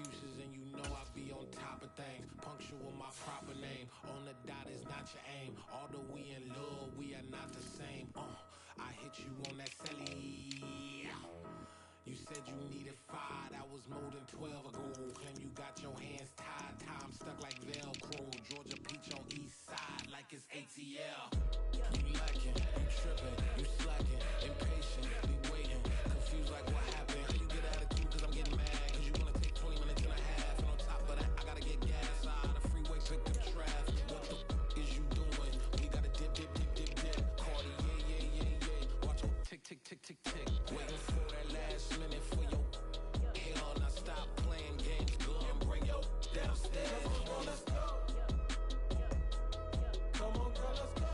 excuses and you know I be on top of things. Punctual my proper name. On the dot is not your aim. Although we in love, we are not the same. I hit you on that celly. You said you needed 5, that was more than 12 ago. Claim you got your hands tied, time stuck like Velcro. Georgia Peach on east side like it's ATL. You lacking, you tripping, you slacking, impatient, be waiting, confused like what happened. How you get attitude cause I'm getting mad, cause you wanna take 20 minutes and a half. And on top of that, I gotta get gas out of the freeway, pick up traffic. What the is you doing? We gotta dip, dip, dip, dip, dip. Cardi, yeah. Watch your tick, tick, tick, tick, tick. Waiting for that last minute for your hell. Now stop playing games, go and bring your downstairs. Come on, let's go. Come on, girl, let's go.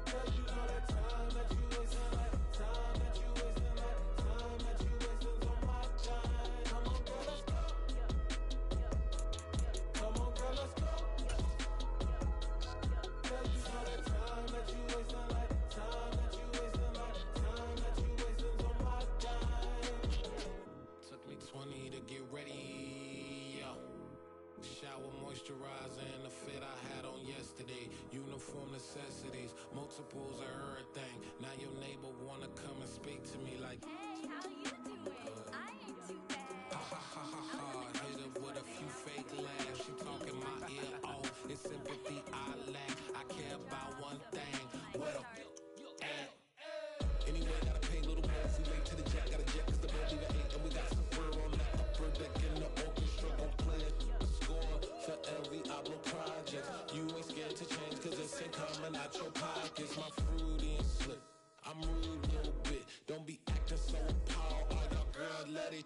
Cause you know that time that you wasting, like time that you wasting, like time that you wasting on my time. Come on, girl, let's go. Come on, girl, let's go. Cause you know that time that you wasting, like time that you wasting, like time that you wasting on my time. Took me 20 to get ready, yo. Shower moisturizer and the fit I had on yesterday. Uniform necessities, multiples of everything. Now your neighbor wanna come and speak to me like, hey, how you doing? I ain't too bad. ha ha ha ha ha. Hit her with a few fake laughs. She talking my ear off. It's sympathy I lack. I care about one thing. What up? Anyway, gotta pay a little more. If we late to the jack, gotta jet cause the boat even ate. And we got some fur on the upper deck in the orchestra. Gon' play it. Score for every album project. You ain't scared to change cause it's ain't coming out your pockets. My fruity and slip. I'm rude a little bit. Don't be acting so appalled. All y'all girl, let it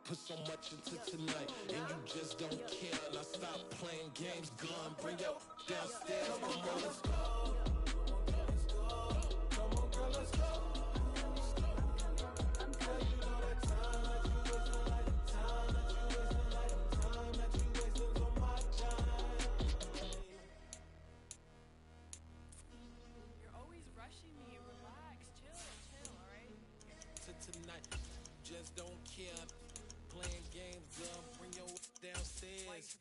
put so much into tonight. And you just don't care. Now stop playing games, gun. Bring your downstairs. Come on, let's go. Come on, girl, let's go. Tonight, just don't care. Playing games, girl, bring your downstairs.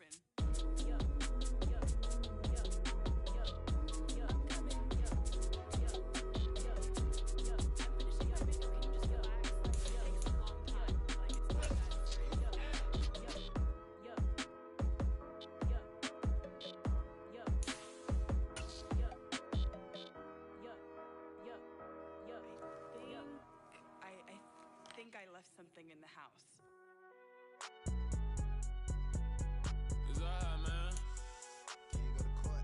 I left something in the house. It's alright, man. Can you go to court?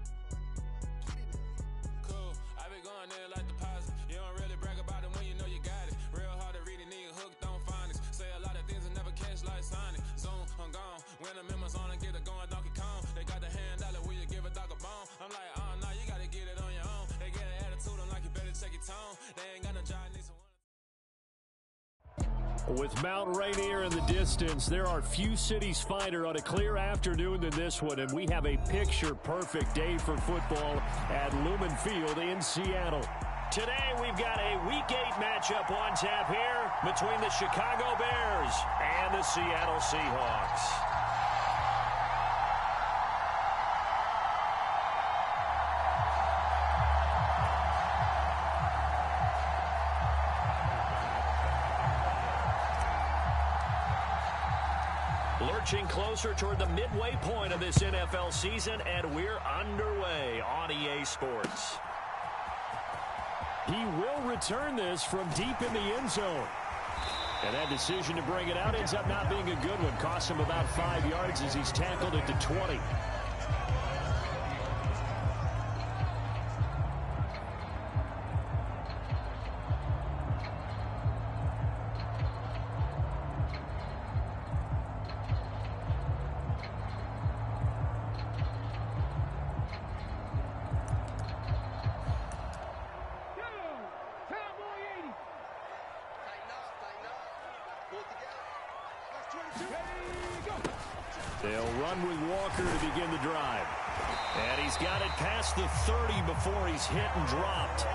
Cool. I been going there like deposit. You don't really brag about it when you know you got it. Real hard to read it, nigga hooked on phonics. Say a lot of things and never catch like Sonic. Zoom, I'm gone. When I'm in my zone, I get it going Donkey Kong. They got the $100, will you give a dog a bone? I'm like, oh no, you gotta get it on your own. They get an attitude, I'm like, you better check your tone. They ain't got no job, need someone. With Mount Rainier in the distance, there are few cities finer on a clear afternoon than this one, and we have a picture-perfect day for football at Lumen Field in Seattle. Today, we've got a Week 8 matchup on tap here between the Chicago Bears and the Seattle Seahawks. Lurching closer toward the midway point of this NFL season, and we're underway on EA Sports. He will return this from deep in the end zone. And that decision to bring it out ends up not being a good one. Cost him about 5 yards as he's tackled at the 20. They'll run with Walker to begin the drive. And he's got it past the 30 before he's hit and dropped.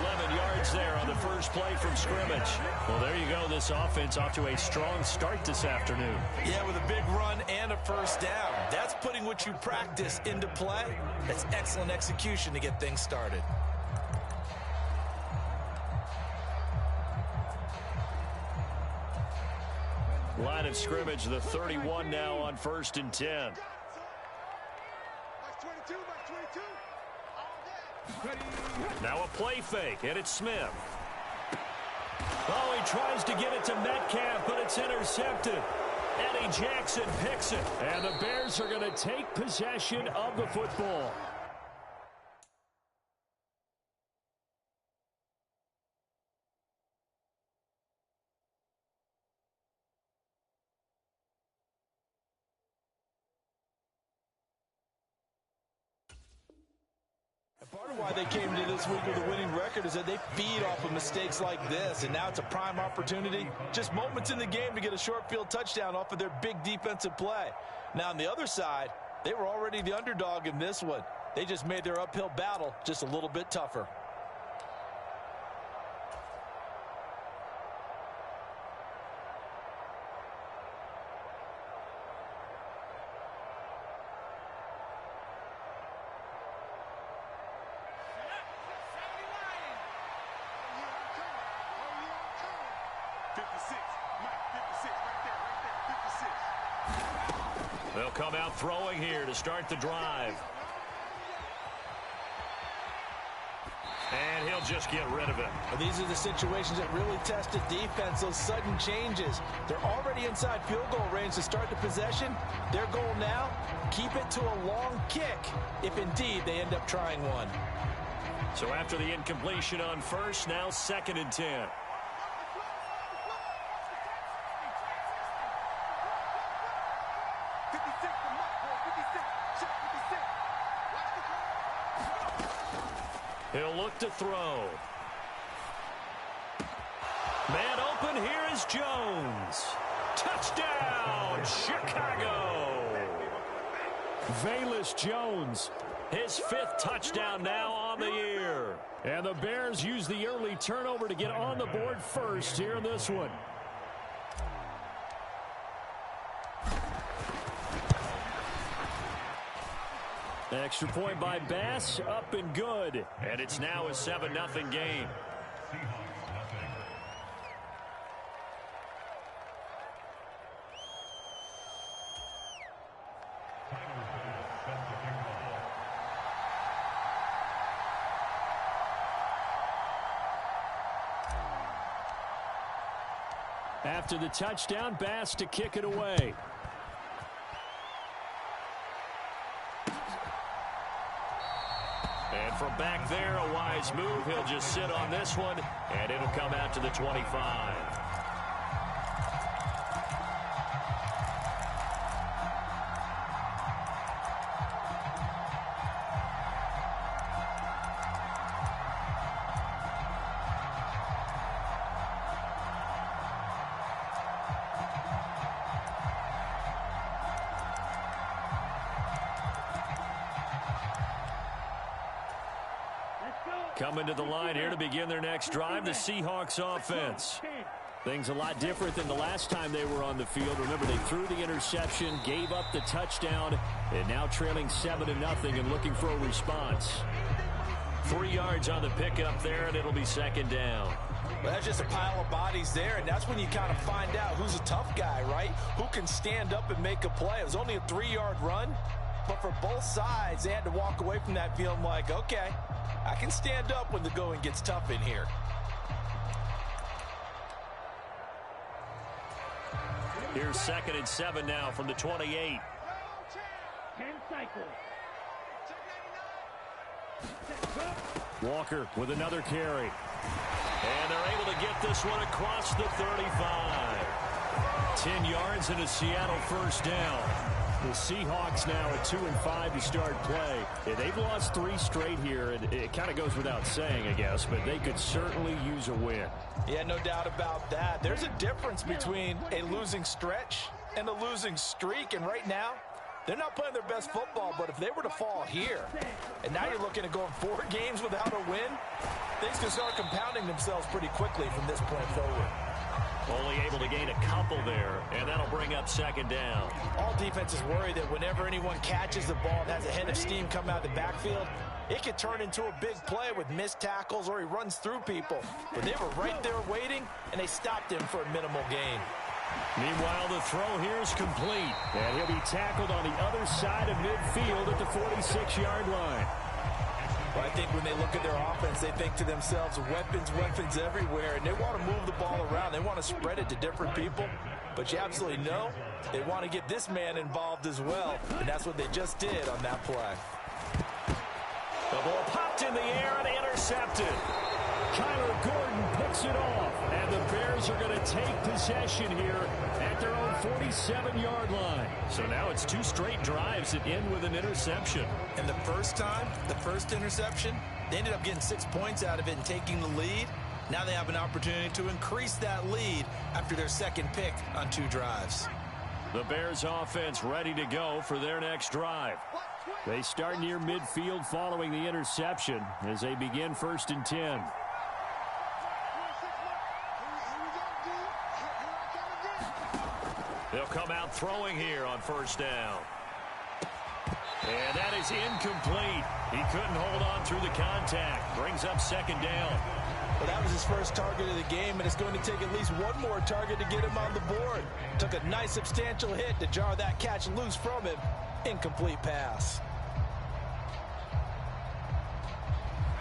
11 yards there on the first play from scrimmage. Well, there you go. This offense off to a strong start this afternoon. Yeah, with a big run and a first down. That's putting what you practice into play. That's excellent execution to get things started. Line of scrimmage, the 31 now on 1st and 10. Now a play fake, and it's Smith. Oh, he tries to get it to Metcalf, but it's intercepted. Eddie Jackson picks it, and the Bears are going to take possession of the football. Part of why they came into this week with a winning record is that they feed off of mistakes like this, and now it's a prime opportunity. Just moments in the game to get a short field touchdown off of their big defensive play. Now, on the other side, they were already the underdog in this one. They just made their uphill battle just a little bit tougher. They'll come out throwing here to start the drive. And he'll just get rid of it. These are the situations that really test the defense, those sudden changes. They're already inside field goal range to start the possession. Their goal now, keep it to a long kick, if indeed they end up trying one. So after the incompletion on first, now 2nd and 10. He'll look to throw. Man open, here is Jones. Touchdown, Chicago. Velus Jones, his 5th touchdown now on the year. And the Bears use the early turnover to get on the board first here in this one. Extra point by Bass, up and good. And it's now a 7-0 game. After the touchdown, Bass to kick it away. And from back there, a wise move. He'll just sit on this one, and it'll come out to the 25. Coming to the line here to begin their next drive, the Seahawks offense. Things a lot different than the last time they were on the field. Remember, they threw the interception, gave up the touchdown, and now trailing 7-0 and looking for a response. 3 yards on the pickup there, and it'll be 2nd down. Well, that's just a pile of bodies there, and that's when you kind of find out who's a tough guy, right? Who can stand up and make a play. It was only a 3-yard run, but for both sides, they had to walk away from that feeling like, okay, I can stand up when the going gets tough in here. Here's 2nd and 7 now from the 28. 10 cycles. Walker with another carry. And they're able to get this one across the 35. 10 yards and a Seattle first down. The Seahawks now at 2-5 to start play. Yeah, they've lost 3 straight here, and it kind of goes without saying, I guess, but they could certainly use a win. Yeah, no doubt about that. There's a difference between a losing stretch and a losing streak, and right now, They're not playing their best football, but if they were to fall here, and now you're looking at going 4 games without a win, things can start compounding themselves pretty quickly from this point forward. Only able to gain a couple there, and that'll bring up second down. All defenses worry that whenever anyone catches the ball and has a head of steam come out of the backfield, it could turn into a big play with missed tackles or he runs through people. But they were right there waiting, and they stopped him for a minimal gain. Meanwhile, the throw here is complete, and he'll be tackled on the other side of midfield at the 46-yard line. Well, I think when they look at their offense, they think to themselves, weapons everywhere, and they want to move the ball around. They want to spread it to different people, but you absolutely know they want to get this man involved as well, and that's what they just did on that play. The ball popped in the air and intercepted. Kyler Gordon picks it off, and the Bears are going to take possession here at their own 47-yard line. So now it's 2 straight drives that end with an interception. And the first interception, they ended up getting 6 points out of it and taking the lead. Now they have an opportunity to increase that lead after their second pick on 2 drives. The Bears offense ready to go for their next drive. They start near midfield following the interception as they begin 1st and 10. They'll come out throwing here on 1st down. And that is incomplete. He couldn't hold on through the contact. Brings up 2nd down. Well, that was his first target of the game, and it's going to take at least one more target to get him on the board. Took a nice substantial hit to jar that catch loose from him. Incomplete pass.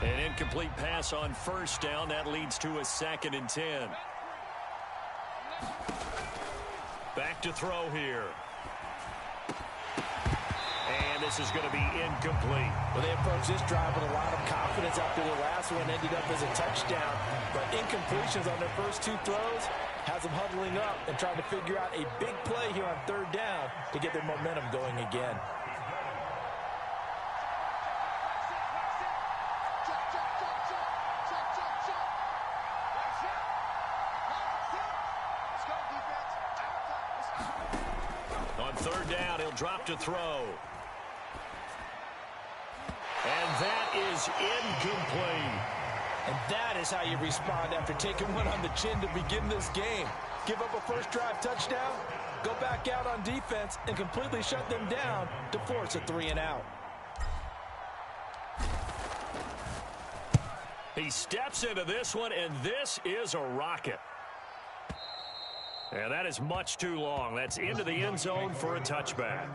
An incomplete pass on 1st down. That leads to a 2nd and 10. Back to throw here. And this is going to be incomplete. Well, they approached this drive with a lot of confidence after the last one ended up as a touchdown. But incompletions on their first 2 throws has them huddling up and trying to figure out a big play here on 3rd down to get their momentum going again. On 3rd down, he'll drop to throw. And that is incomplete. And that is how you respond after taking one on the chin to begin this game. Give up a first drive touchdown, go back out on defense, and completely shut them down to force a 3 and out. He steps into this one, and this is a rocket. And that is much too long. That's into the end zone for a touchback.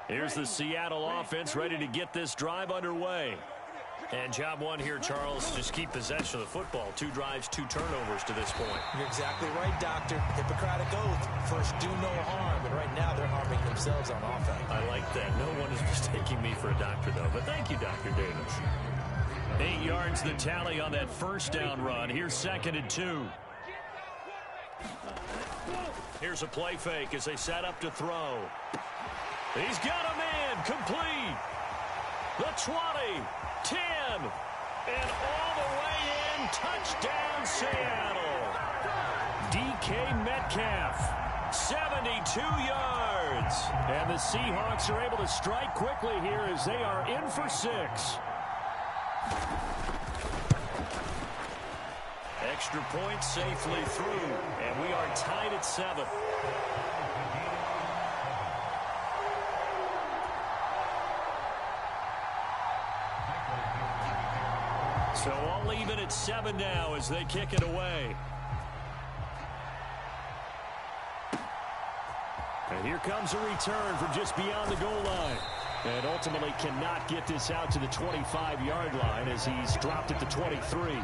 Here's the Seattle offense ready to get this drive underway. And job 1 here, Charles, just keep possession of the football. 2 drives, 2 turnovers to this point. You're exactly right, Doctor. Hippocratic oath. First, do no harm. And right now, they're harming themselves on offense. I like that. No one is mistaking me for a doctor, though. But thank you, Dr. Davis. 8 yards the tally on that 1st down run. Here's 2nd and 2. Here's a play fake as they set up to throw. He's got him in. Complete. The 20. 10, and all the way in, touchdown Seattle. DK Metcalf, 72 yards. And the Seahawks are able to strike quickly here as they are in for 6. Extra point safely through, and we are tied at 7. So all even at 7 now as they kick it away. And here comes a return from just beyond the goal line. And ultimately cannot get this out to the 25-yard line as he's dropped at the 23.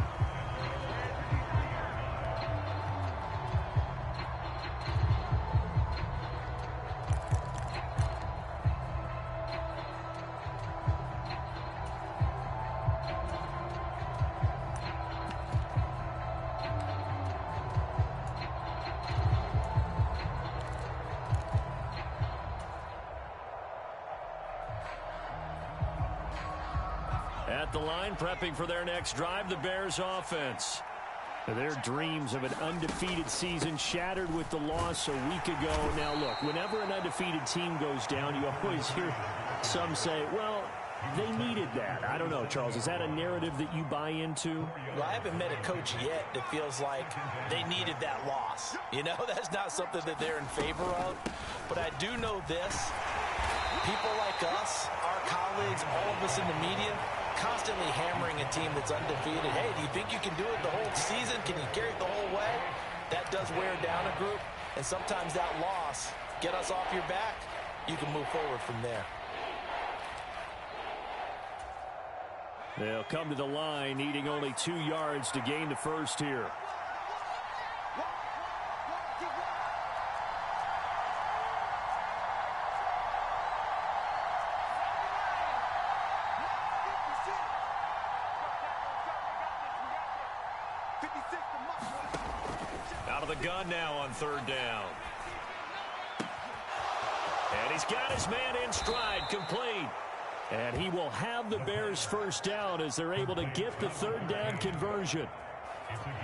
at the line, prepping for their next drive, the Bears offense. Their dreams of an undefeated season shattered with the loss a week ago. Now, look, whenever an undefeated team goes down, you always hear some say, well, they needed that. I don't know, Charles. Is that a narrative that you buy into? Well, I haven't met a coach yet that feels like they needed that loss. You know, that's not something that they're in favor of. But I do know this. People like us, our colleagues, all of us in the media, constantly hammering a team that's undefeated. Hey, do you think you can do it the whole season? Can you carry it the whole way? That does wear down a group. And sometimes that loss, get us off your back, you can move forward from there. They'll come to the line, needing only 2 yards to gain the first here. Out of the gun now on third down. And he's got his man in stride, complete. And he will have the Bears first down as they're able to get the third down conversion.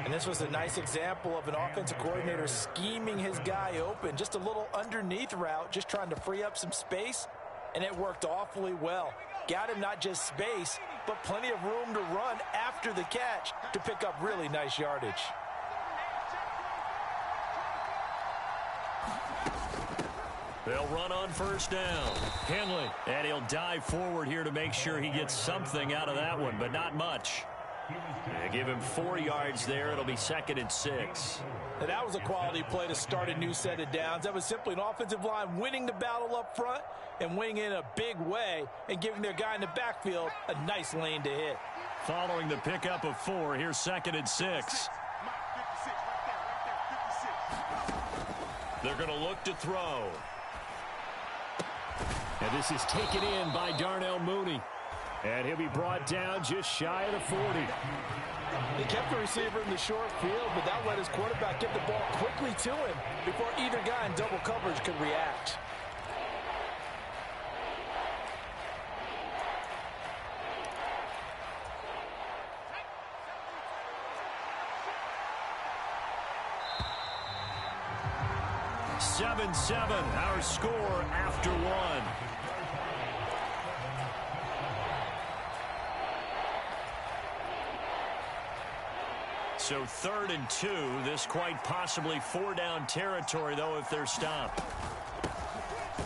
And this was a nice example of an offensive coordinator scheming his guy open. Just a little underneath route, just trying to free up some space. And it worked awfully well. Got him not just space, but plenty of room to run after the catch to pick up really nice yardage. They'll run on first down. Henley, and he'll dive forward here to make sure he gets something out of that one, but not much. They give him 4 yards there. It'll be 2nd and 6. Now that was a quality play to start a new set of downs. That was simply an offensive line winning the battle up front and winning in a big way and giving their guy in the backfield a nice lane to hit. Following the pickup of 4, here's 2nd and 6. They're going to look to throw. And this is taken in by Darnell Mooney. And he'll be brought down just shy of the 40. They kept the receiver in the short field, but that let his quarterback get the ball quickly to him before either guy in double coverage could react. Seven, our score after 1. So 3rd and 2. This quite possibly 4-down territory, though, if they're stopped.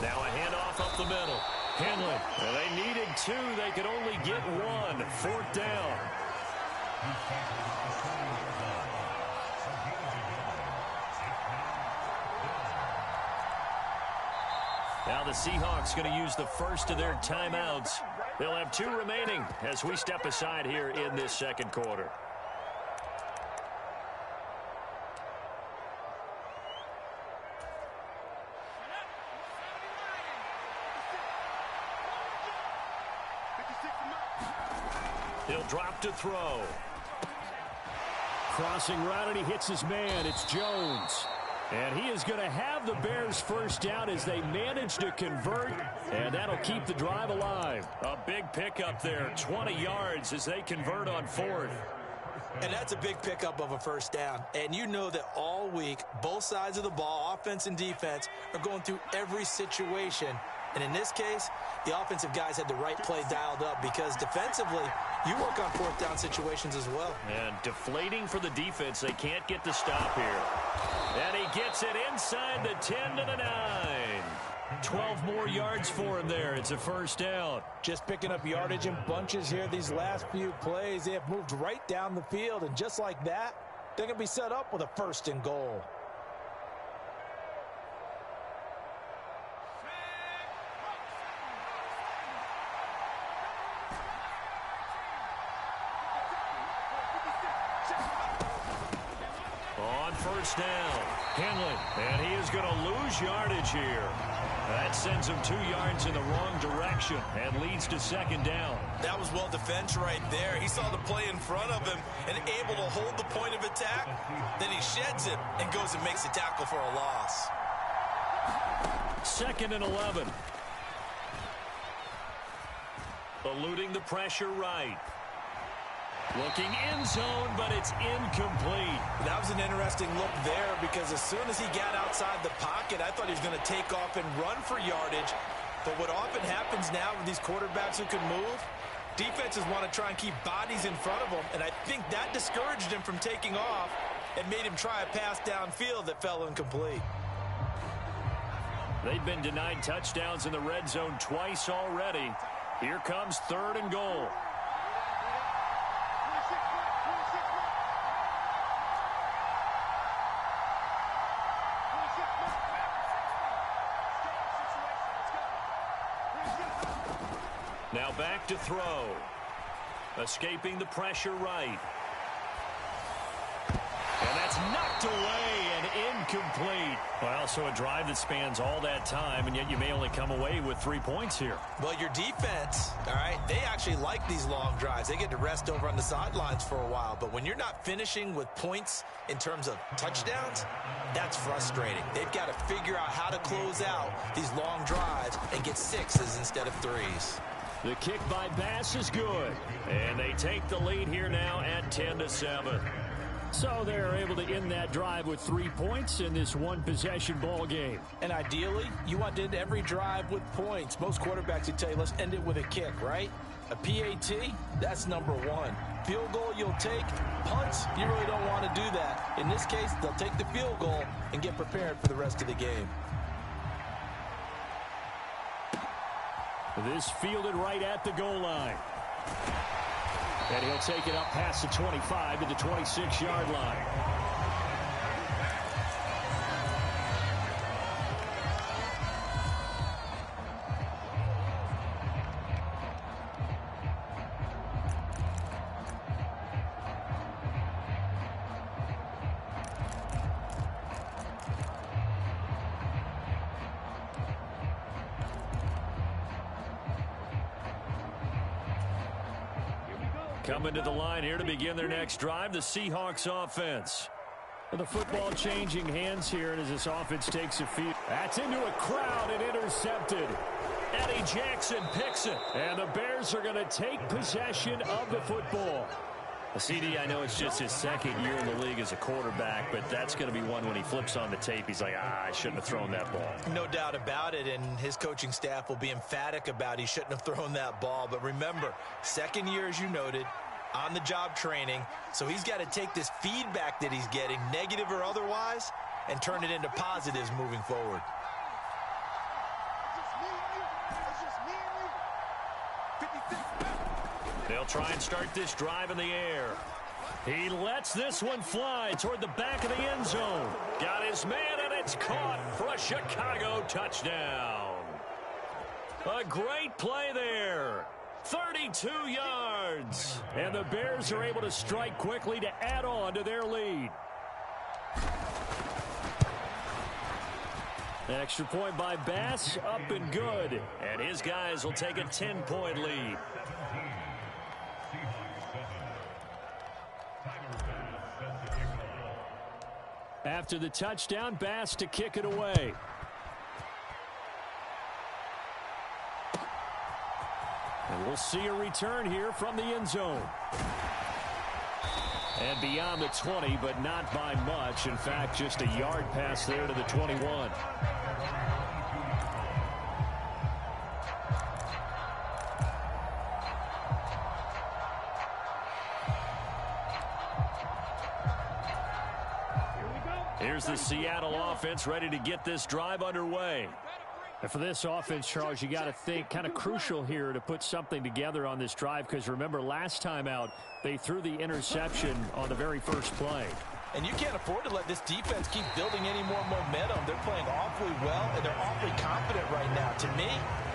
Now a handoff up the middle. Henley. Well, they needed 2. They could only get 1. 4th down. Now the Seahawks going to use the first of their timeouts. They'll have 2 remaining as we step aside here in this second quarter. He'll drop to throw. Crossing route, and he hits his man. It's Jones. And he is going to have the Bears first down as they manage to convert, and that'll keep the drive alive. A big pickup there, 20 yards as they convert on 4th. And that's a big pickup of a first down. And you know that all week, both sides of the ball, offense and defense, are going through every situation. And in this case, the offensive guys had the right play dialed up because defensively, you work on 4th down situations as well. And deflating for the defense. They can't get the stop here. And he gets it inside the 10 to the 9. 12 more yards for him there. It's a first down. Just picking up yardage in bunches here these last few plays. They have moved right down the field, and just like that, they're going to be set up with a 1st and goal. On first down, Henley, and he is going to lose yardage here. That sends him 2 yards in the wrong direction and leads to 2nd down. That was well defense right there. He saw the play in front of him and able to hold the point of attack. Then he sheds it and goes and makes a tackle for a loss. 2nd and 11. Eluding the pressure right. Looking end zone, but it's incomplete. That was an interesting look there because as soon as he got outside the pocket, I thought he was going to take off and run for yardage. But what often happens now with these quarterbacks who can move, defenses want to try and keep bodies in front of them, and I think that discouraged him from taking off and made him try a pass downfield that fell incomplete. They've been denied touchdowns in the red zone twice already. Here comes 3rd and goal. Now back to throw. Escaping the pressure right. And that's knocked away and incomplete. Well, so a drive that spans all that time, and yet you may only come away with 3 points here. Well, your defense, all right, they actually like these long drives. They get to rest over on the sidelines for a while. But when you're not finishing with points in terms of touchdowns, that's frustrating. They've got to figure out how to close out these long drives and get 6s instead of 3s. The kick by Bass is good. And they take the lead here now at 10-7. So they're able to end that drive with 3 points in this one-possession ball game. And ideally, you want to end every drive with points. Most quarterbacks would tell you, let's end it with a kick, right? A PAT, that's number 1. Field goal you'll take. Punts, you really don't want to do that. In this case, they'll take the field goal and get prepared for the rest of the game. This fielded right at the goal line. And he'll take it up past the 25 to the 26-yard line. Coming to the line here to begin their next drive, the Seahawks offense. The football changing hands here, and as this offense takes a feed, that's into a crowd and intercepted. Eddie Jackson picks it, and the Bears are going to take possession of the football. CD, I know it's just his 2nd year in the league as a quarterback, but that's going to be one when he flips on the tape. He's like, I shouldn't have thrown that ball. No doubt about it, and his coaching staff will be emphatic about he shouldn't have thrown that ball. But remember, 2nd year, as you noted, on-the-job training, so he's got to take this feedback that he's getting, negative or otherwise, and turn it into positives moving forward. They'll try and start this drive in the air. He lets this one fly toward the back of the end zone. Got his man, and it's caught for a Chicago touchdown. A great play there. 32 yards. And the Bears are able to strike quickly to add on to their lead. An extra point by Bass, up and good. And his guys will take a 10-point lead. After the touchdown, Bass to kick it away. And we'll see a return here from the end zone. And beyond the 20, but not by much. In fact, just a yard pass there to the 21. Here's the Seattle offense ready to get this drive underway. And for this offense, Charles, you got to think kind of crucial here to put something together on this drive, because remember last time out they threw the interception on the very first play. And you can't afford to let this defense keep building any more momentum. They're playing awfully well, and they're awfully confident right now. To me,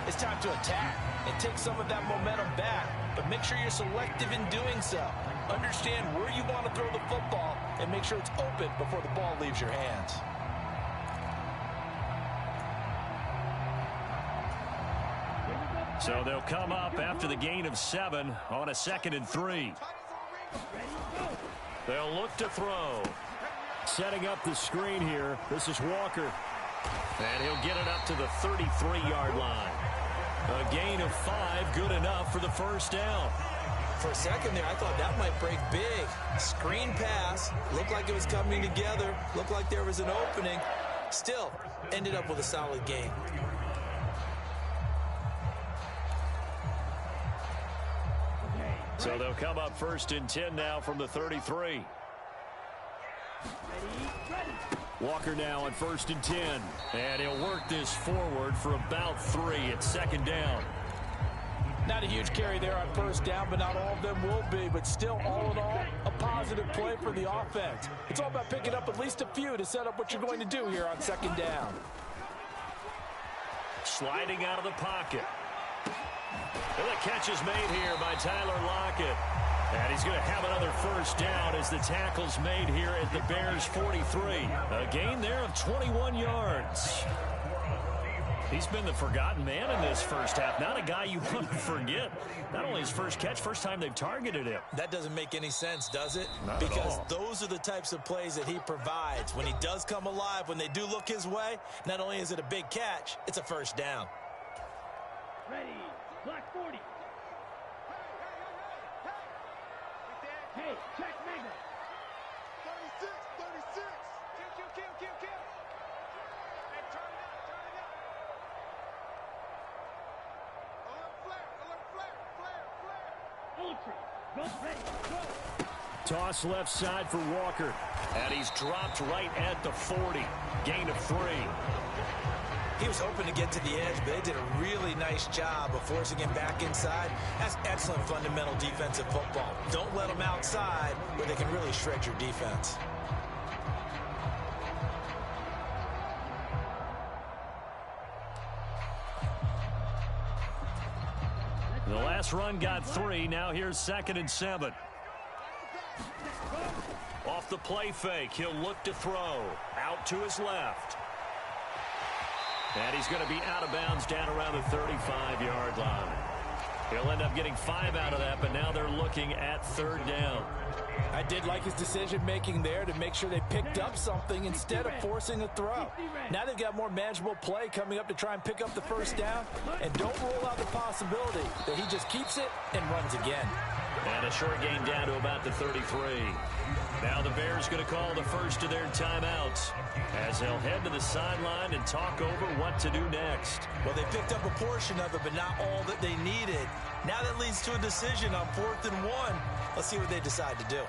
it's time to attack and take some of that momentum back, but make sure you're selective in doing so. Understand where you want to throw the football and make sure it's open before the ball leaves your hands. So they'll come up after the gain of 7 on a 2nd and 3. They'll look to throw. Setting up the screen here. This is Walker. And he'll get it up to the 33-yard line. A gain of 5, good enough for the first down. For a second there, I thought that might break big. Screen pass, looked like it was coming together, looked like there was an opening. Still, ended up with a solid game. So they'll come up 1st and 10 now from the 33. Walker now on 1st and 10. And he'll work this forward for about 3. It's 2nd down. Not a huge carry there on 1st down, but not all of them will be. But still, all in all, a positive play for the offense. It's all about picking up at least a few to set up what you're going to do here on 2nd down. Sliding out of the pocket. And the catch is made here by Tyler Lockett. And he's going to have another 1st down as the tackle's made here at the Bears' 43. A gain there of 21 yards. He's been the forgotten man in this first half. Not a guy you want to forget. Not only his first catch, first time they've targeted him. That doesn't make any sense, does it? Not because at all. Those are the types of plays that he provides. When he does come alive, when they do look his way, not only is it a big catch, it's a 1st down. Ready. Black 40. Hey, check Mega. 36, 36. Kill. Hey, turn it up. Alert, flare. Ultra. Go, ready, go. Toss left side for Walker. And he's dropped right at the 40. Gain of 3. He was hoping to get to the edge, but they did a really nice job of forcing him back inside. That's excellent fundamental defensive football. Don't let them outside where they can really shred your defense. The last run got 3. Now here's 2nd and 7. Off the play fake. He'll look to throw. Out to his left. And he's going to be out of bounds down around the 35-yard line. He'll end up getting 5 out of that, but now they're looking at 3rd down. I did like his decision-making there to make sure they picked up something instead of forcing a throw. Now they've got more manageable play coming up to try and pick up the 1st down. And don't rule out the possibility that he just keeps it and runs again. And a short gain down to about the 33. Now the Bears going to call the first of their timeouts as they'll head to the sideline and talk over what to do next. Well, they picked up a portion of it, but not all that they needed. Now that leads to a decision on 4th and 1. Let's see what they decide to do.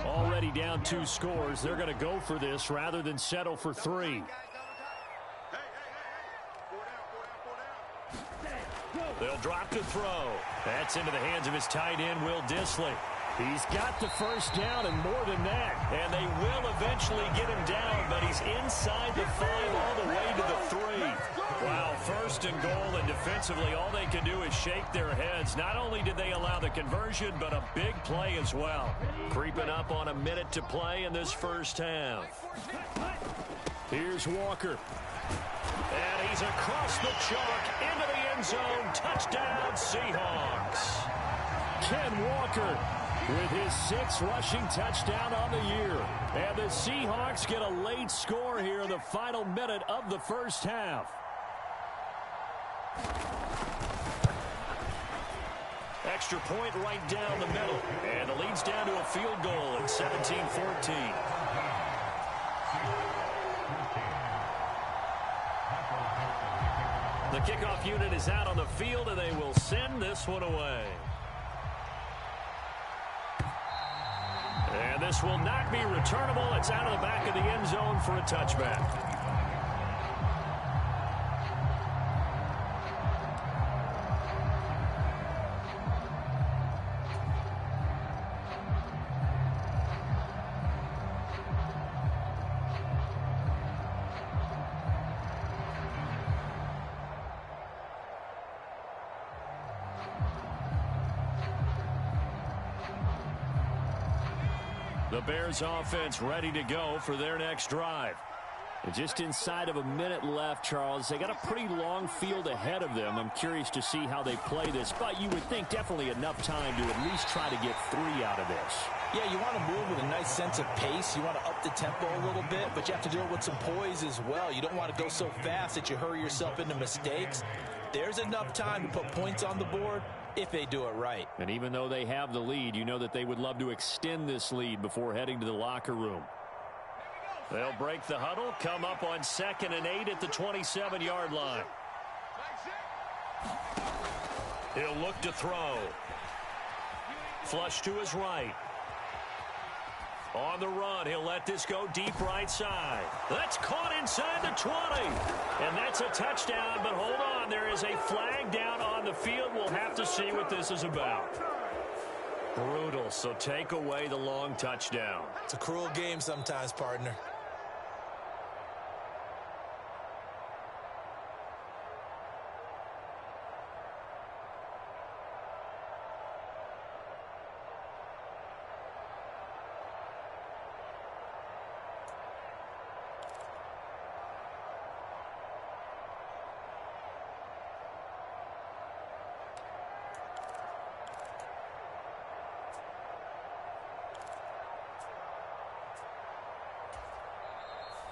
Already down 2 scores. They're going to go for this rather than settle for 3. They'll drop to throw. That's into the hands of his tight end, Will Dissly. He's got the 1st down and more than that. And they will eventually get him down, but he's inside the 5 all the way to the 3. Wow, 1st and goal, and defensively all they can do is shake their heads. Not only did they allow the conversion, but a big play as well. Creeping up on a minute to play in this first half. Here's Walker. And he's across the chalk into the end zone. Touchdown, Seahawks. Ken Walker with his 6th rushing touchdown on the year. And the Seahawks get a late score here in the final minute of the first half. Extra point right down the middle. And the lead's down to a field goal at 17-14. The kickoff unit is out on the field, and they will send this one away. And this will not be returnable. It's out of the back of the end zone for a touchback. The Bears offense ready to go for their next drive. And just inside of a minute left, Charles. They got a pretty long field ahead of them. I'm curious to see how they play this, but you would think definitely enough time to at least try to get 3 out of this. Yeah, you want to move with a nice sense of pace. You want to up the tempo a little bit, but you have to do it with some poise as well. You don't want to go so fast that you hurry yourself into mistakes. There's enough time to put points on the board if they do it right. And even though they have the lead, you know that they would love to extend this lead before heading to the locker room. They'll break the huddle, come up on 2nd and 8 at the 27-yard line. He'll look to throw. Flush to his right. On the run, he'll let this go deep right side. That's caught inside the 20. And that's a touchdown, but hold on. There is a flag down on the field. We'll have to see what this is about. Brutal, so take away the long touchdown. It's a cruel game sometimes, partner.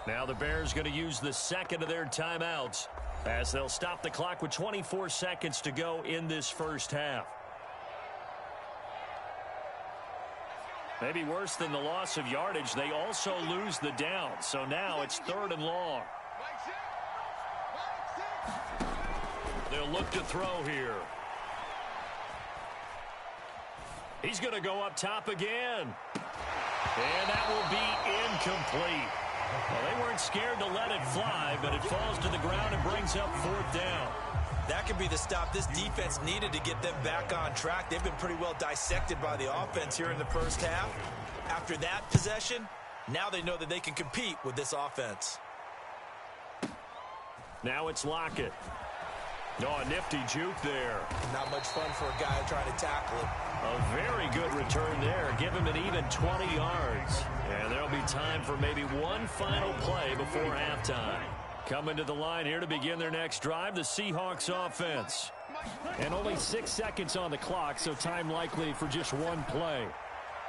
Now the Bears going to use the second of their timeouts as they'll stop the clock with 24 seconds to go in this first half. Maybe worse than the loss of yardage, they also lose the down. So now it's 3rd and long. They'll look to throw here. He's going to go up top again. And that will be incomplete. Well, they weren't scared to let it fly, but it falls to the ground and brings up 4th down. That could be the stop this defense needed to get them back on track. They've been pretty well dissected by the offense here in the first half. After that possession, now they know that they can compete with this offense. Now it's Lockett. Oh, a nifty juke there. Not much fun for a guy trying to tackle it. A very good return there. Give him an even 20 yards. And there'll be time for maybe one final play before halftime. Coming to the line here to begin their next drive, the Seahawks offense. And only 6 seconds on the clock, so time likely for just one play.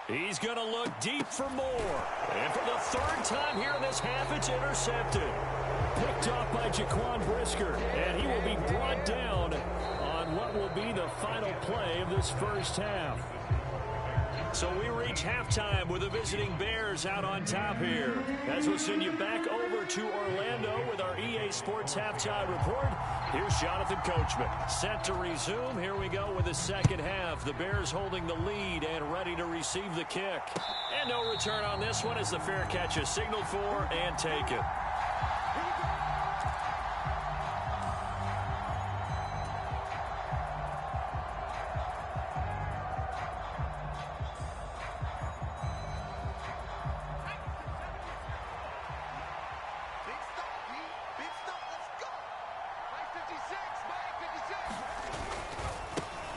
He's going to look deep for more. And for the 3rd time here in this half, it's intercepted. Picked off by Jaquan Brisker, and he will be brought down on what will be the final play of this first half. So we reach halftime with the visiting Bears out on top here. As we'll send you back over to Orlando with our EA Sports Halftime Report. Here's Jonathan Coachman. Set to resume. Here we go with the second half. The Bears holding the lead and ready to receive the kick. And no return on this one as the fair catch is signaled for and taken.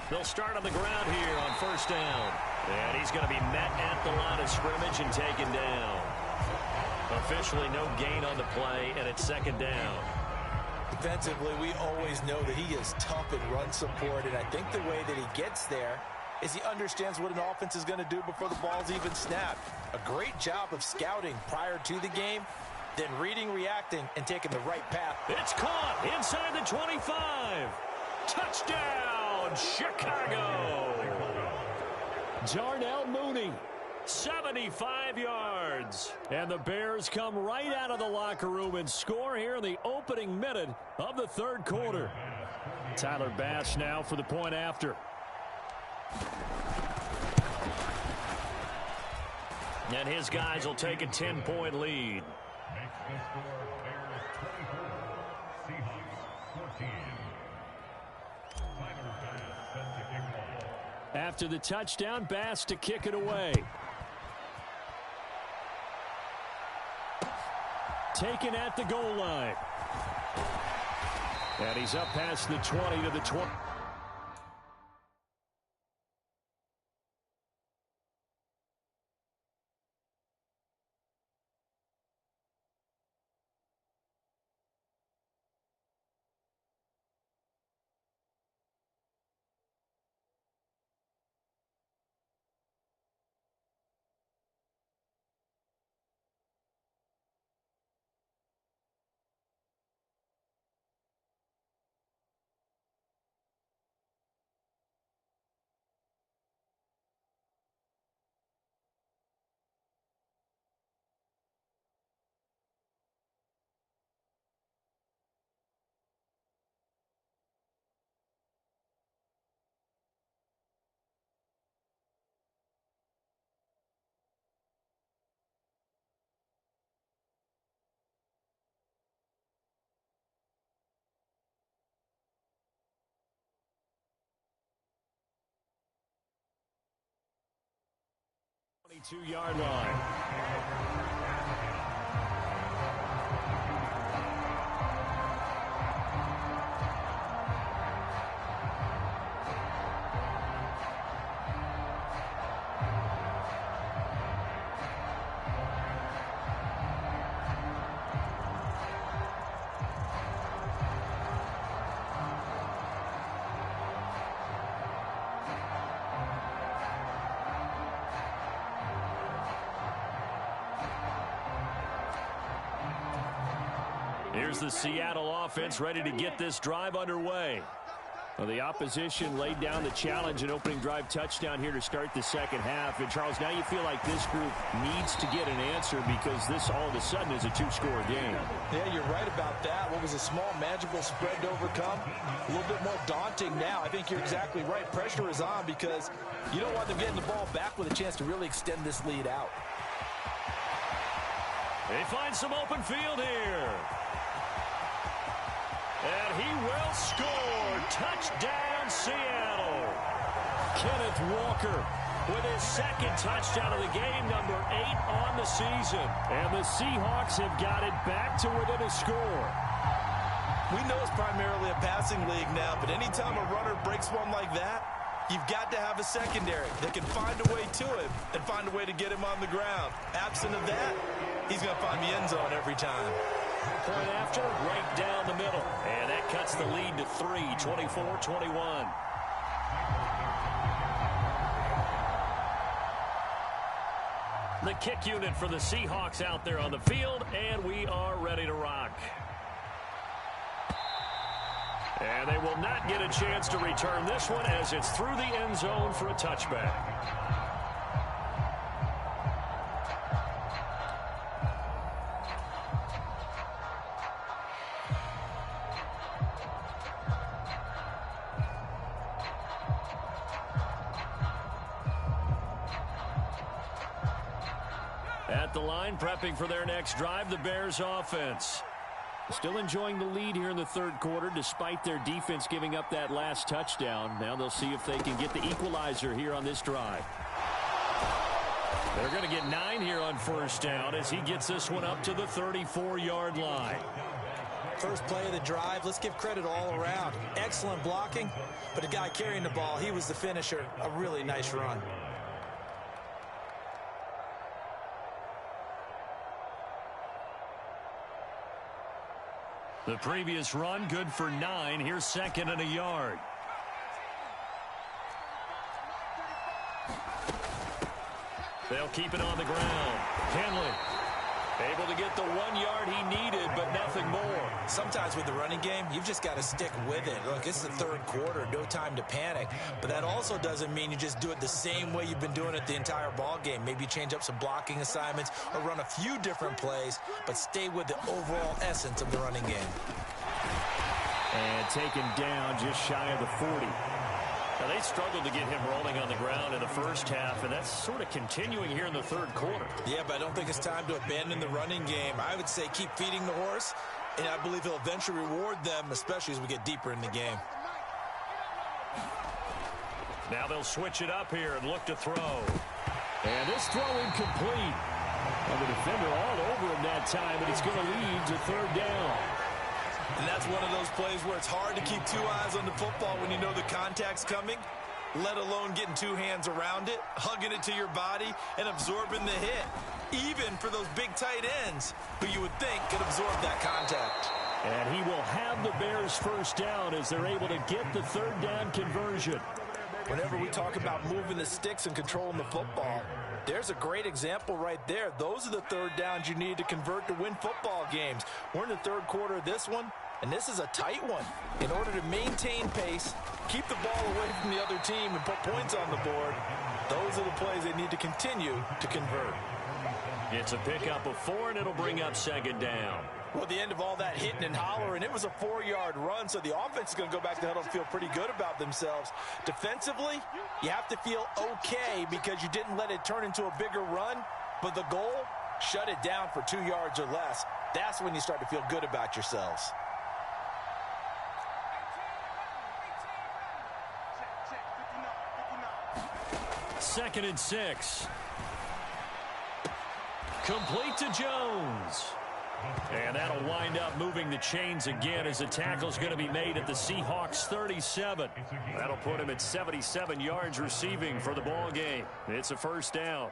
They'll start on the ground here on 1st down. And he's going to be met at the line of scrimmage and taken down. Officially no gain on the play, and it's 2nd down. Defensively, we always know that he is tough in run support, and I think the way that he gets there is he understands what an offense is going to do before the ball's even snapped. A great job of scouting prior to the game, then reading, reacting, and taking the right path. It's caught inside the 25. Touchdown, Chicago. Darnell Mooney, 75 yards. And the Bears come right out of the locker room and score here in the opening minute of the 3rd quarter. Tyler Bass now for the point after. And his guys will take a 10-point lead. After the touchdown, Bass to kick it away. Taken at the goal line. And he's up past the 20 to the 20. 32-yard line. Here's the Seattle offense ready to get this drive underway. Well, the opposition laid down the challenge and opening drive touchdown here to start the second half. And, Charles, now you feel like this group needs to get an answer because this all of a sudden is a two-score game. Yeah, you're right about that. What was a small magical spread to overcome? A little bit more daunting now. I think you're exactly right. Pressure is on because you don't want them getting the ball back with a chance to really extend this lead out. They find some open field here. And he will score. Touchdown, Seattle. Kenneth Walker with his second touchdown of the game, number 8 on the season. And the Seahawks have got it back to within a score. We know it's primarily a passing league now, but anytime a runner breaks one like that, you've got to have a secondary that can find a way to him and find a way to get him on the ground. Absent of that, he's going to find the end zone every time. Point after, right down the middle. And that cuts the lead to 3, 24-21. The kick unit for the Seahawks out there on the field, and we are ready to rock. And they will not get a chance to return this one as it's through the end zone for a touchback. At the line, prepping for their next drive, the Bears offense. Still enjoying the lead here in the third quarter despite their defense giving up that last touchdown. Now they'll see if they can get the equalizer here on this drive. They're going to get 9 here on first down as he gets this one up to the 34-yard line. First play of the drive, let's give credit all around. Excellent blocking, but the guy carrying the ball, he was the finisher. A really nice run. The previous run, good for 9. Here's second and a yard. They'll keep it on the ground. Henley able to get the 1 yard he needed, but nothing more. Sometimes with the running game, you've just got to stick with it. Look, it's the third quarter, no time to panic. But that also doesn't mean you just do it the same way you've been doing it the entire ball game. Maybe change up some blocking assignments or run a few different plays, but stay with the overall essence of the running game. And taken down just shy of the 40. Now, they struggled to get him rolling on the ground in the first half, and that's sort of continuing here in the third quarter. Yeah, but I don't think it's time to abandon the running game. I would say keep feeding the horse, and I believe he'll eventually reward them, especially as we get deeper in the game. Now they'll switch it up here and look to throw. And this throw incomplete. And the defender all over him that time, and it's going to lead to third down. And that's one of those plays where it's hard to keep 2 eyes on the football when you know the contact's coming, let alone getting 2 hands around it, hugging it to your body, and absorbing the hit, even for those big tight ends who you would think could absorb that contact. And he will have the Bears first down as they're able to get the third down conversion. Whenever we talk about moving the sticks and controlling the football, there's a great example right there. Those are the third downs you need to convert to win football games. We're in the third quarter of this one, and this is a tight one. In order to maintain pace, keep the ball away from the other team, and put points on the board, those are the plays they need to continue to convert. It's a pickup of 4, and it'll bring up second down. Well, at the end of all that hitting and hollering, it was a 4-yard run, so the offense is going to go back to the huddle and feel pretty good about themselves. Defensively, you have to feel okay because you didn't let it turn into a bigger run, but the goal, shut it down for 2 yards or less. That's when you start to feel good about yourselves. Second and 6. Complete to Jones. And that'll wind up moving the chains again as the tackle's going to be made at the Seahawks 37. That'll put him at 77 yards receiving for the ball game. It's a first down.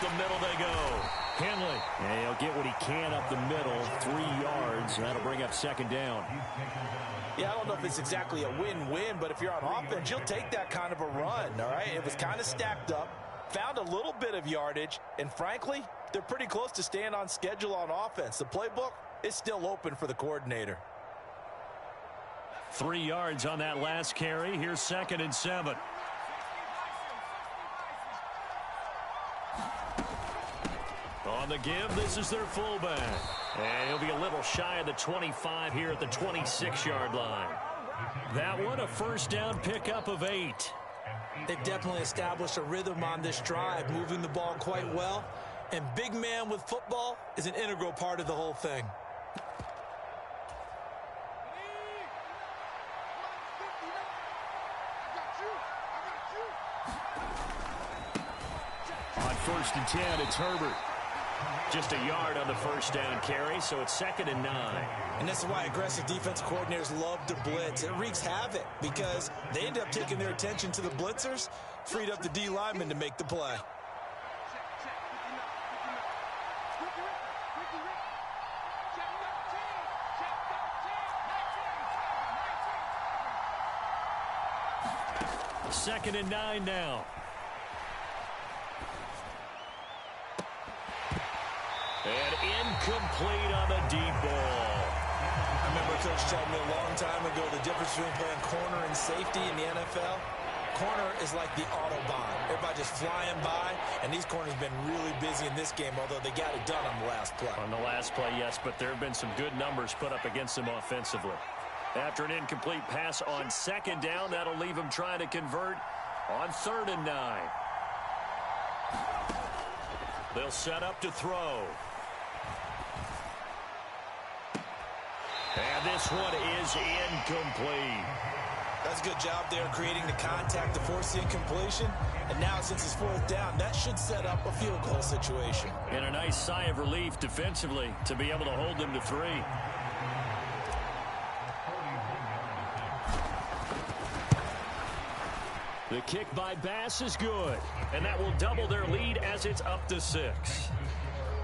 The middle they go. Henley. And he'll get what he can up the middle. 3 yards. That'll bring up second down. Yeah, I don't know if it's exactly a win-win, but if you're on offense, you'll take that kind of a run, all right? It was kind of stacked up, found a little bit of yardage, and frankly, they're pretty close to staying on schedule on offense. The playbook is still open for the coordinator. 3 yards on that last carry. Here's 2nd and 7. On the give, this is their fullback. And he'll be a little shy of the 25 here at the 26-yard line. That one, a first down pickup of 8. They've definitely established a rhythm on this drive, moving the ball quite well. And big man with football is an integral part of the whole thing. On 1st and 10, it's Herbert. Just a yard on the first down carry, so it's 2nd and 9. And this is why aggressive defense coordinators love to blitz. It wreaks havoc because they end up taking their attention to the blitzers, freed up the D lineman to make the play. Second and 9 now. And incomplete on the deep ball. I remember Coach telling me a long time ago the difference between playing corner and safety in the NFL. Corner is like the Autobahn. Everybody just flying by, and these corners have been really busy in this game, although they got it done on the last play. On the last play, yes, but there have been some good numbers put up against them offensively. After an incomplete pass on 2nd down, that'll leave them trying to convert on 3rd and 9. They'll set up to throw. And this one is incomplete. That's a good job there creating the contact to force the incompletion. And now since it's 4th down, that should set up a field goal situation. And a nice sigh of relief defensively to be able to hold them to 3. The kick by Bass is good, and that will double their lead as it's up to 6.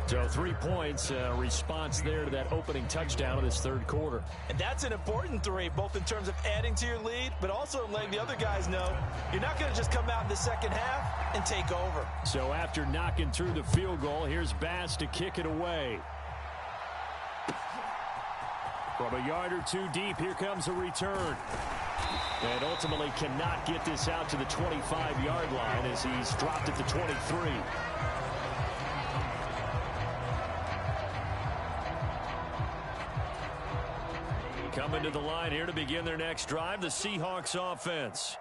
So 3 points, response there to that opening touchdown in this 3rd quarter. And that's an important 3, both in terms of adding to your lead, but also letting the other guys know you're not going to just come out in the second half and take over. So after knocking through the field goal, here's Bass to kick it away. From a yard or 2 deep, here comes a return. And ultimately cannot get this out to the 25-yard line as he's dropped at the 23. Coming to the line here to begin their next drive, the Seahawks offense.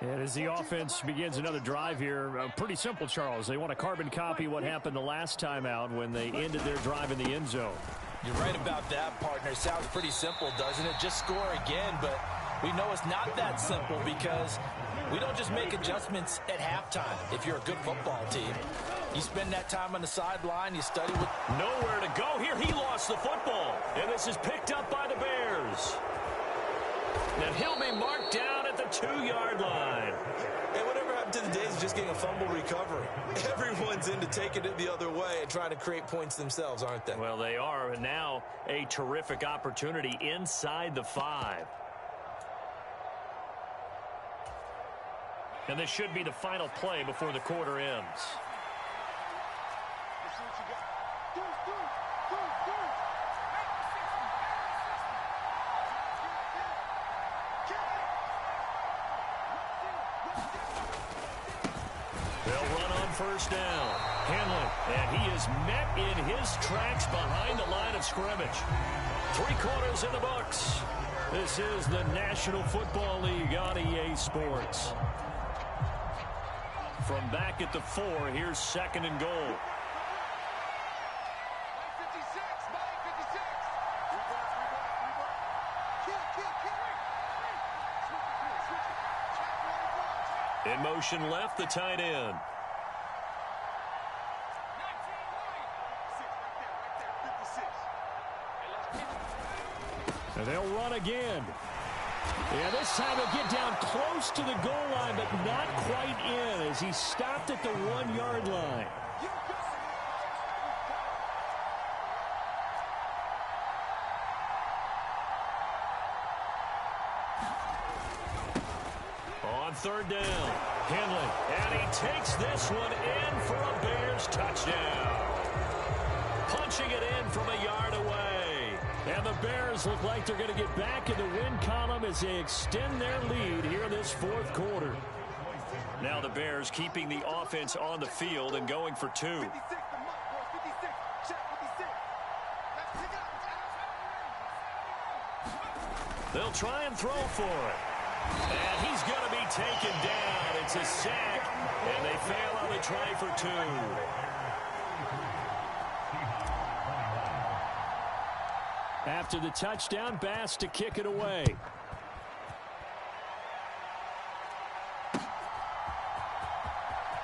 And as the offense begins another drive here, pretty simple, Charles. They want to carbon copy what happened the last time out when they ended their drive in the end zone. You're right about that, partner. Sounds pretty simple, doesn't it? Just score again, but we know it's not that simple because we don't just make adjustments at halftime. If you're a good football team, you spend that time on the sideline, you study with... Nowhere to go here. He lost the football, and this is picked up by the Bears. And he'll be marked down at the 2-yard line. Hey, whatever happened to the days of just getting a fumble recovery? Everyone's into taking it the other way and trying to create points themselves, aren't they? Well, they are, and now a terrific opportunity inside the 5. And this should be the final play before the quarter ends. They'll run on first down. Henley, and he is met in his tracks behind the line of scrimmage. 3 quarters in the books. This is the National Football League on EA Sports. From back at the 4, here's 2nd and goal. 56, Mike 56. In motion left, the tight end. And they'll run again. Yeah, this time he'll get down close to the goal line, but not quite in as he stopped at the 1-yard line. On 3rd down, Henley, and he takes this one in for a Bears touchdown. Punching it in from a yard away. And the Bears look like they're going to get back in the win column as they extend their lead here in this 4th quarter. Now the Bears keeping the offense on the field and going for 2. They'll try and throw for it. And he's going to be taken down. It's a sack, and they fail on the try for 2. After the touchdown, Bass to kick it away.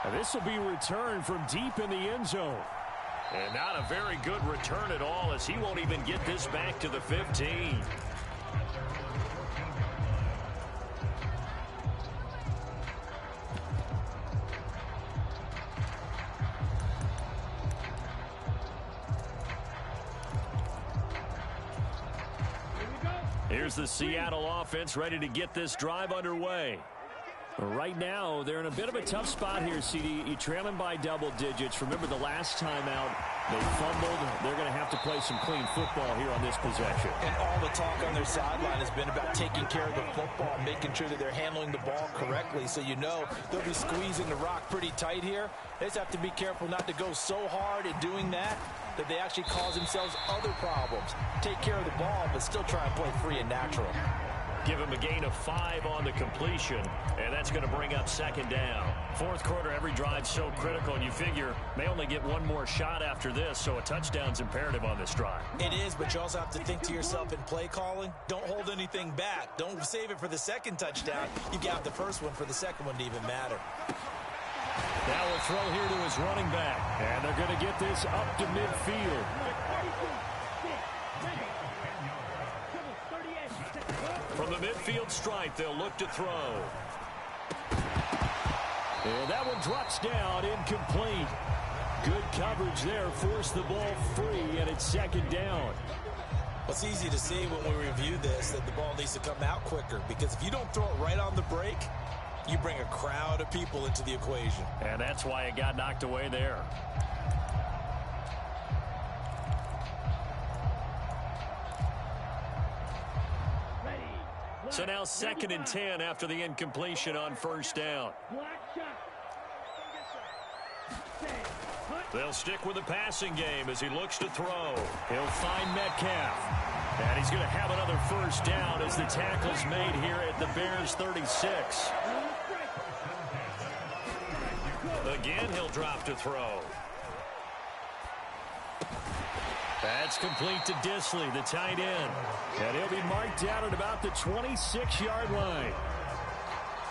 And this will be returned from deep in the end zone. And not a very good return at all, as he won't even get this back to the 15. Here's the Seattle offense ready to get this drive underway. Right now, they're in a bit of a tough spot here, CD. You're trailing by double digits. Remember the last time out, they fumbled. They're going to have to play some clean football here on this possession. And all the talk on their sideline has been about taking care of the football, making sure that they're handling the ball correctly. So you know they'll be squeezing the rock pretty tight here. They just have to be careful not to go so hard in doing that they actually cause themselves other problems. Take care of the ball, but still try and play free and natural. Give him a gain of 5 on the completion, and that's going to bring up 2nd down. 4th quarter, every drive's so critical, and you figure may only get one more shot after this, so a touchdown's imperative on this drive. It is, but you also have to think to yourself in play calling, don't hold anything back. Don't save it for the 2nd touchdown. You got the first one for the 2nd one to even matter. Now a throw here to his running back, and they're going to get this up to midfield. From the midfield stripe, they'll look to throw. And that one drops down, incomplete. Good coverage there, forced the ball free, and it's 2nd down. Well, it's easy to see when we review this that the ball needs to come out quicker, because if you don't throw it right on the break, you bring a crowd of people into the equation. And that's why it got knocked away there. So now 2nd and 10 after the incompletion on 1st down. They'll stick with the passing game as he looks to throw. He'll find Metcalf. And he's going to have another 1st down as the tackle's made here at the Bears 36. Again, he'll drop to throw. That's complete to Disley, the tight end. And he'll be marked down at about the 26-yard line.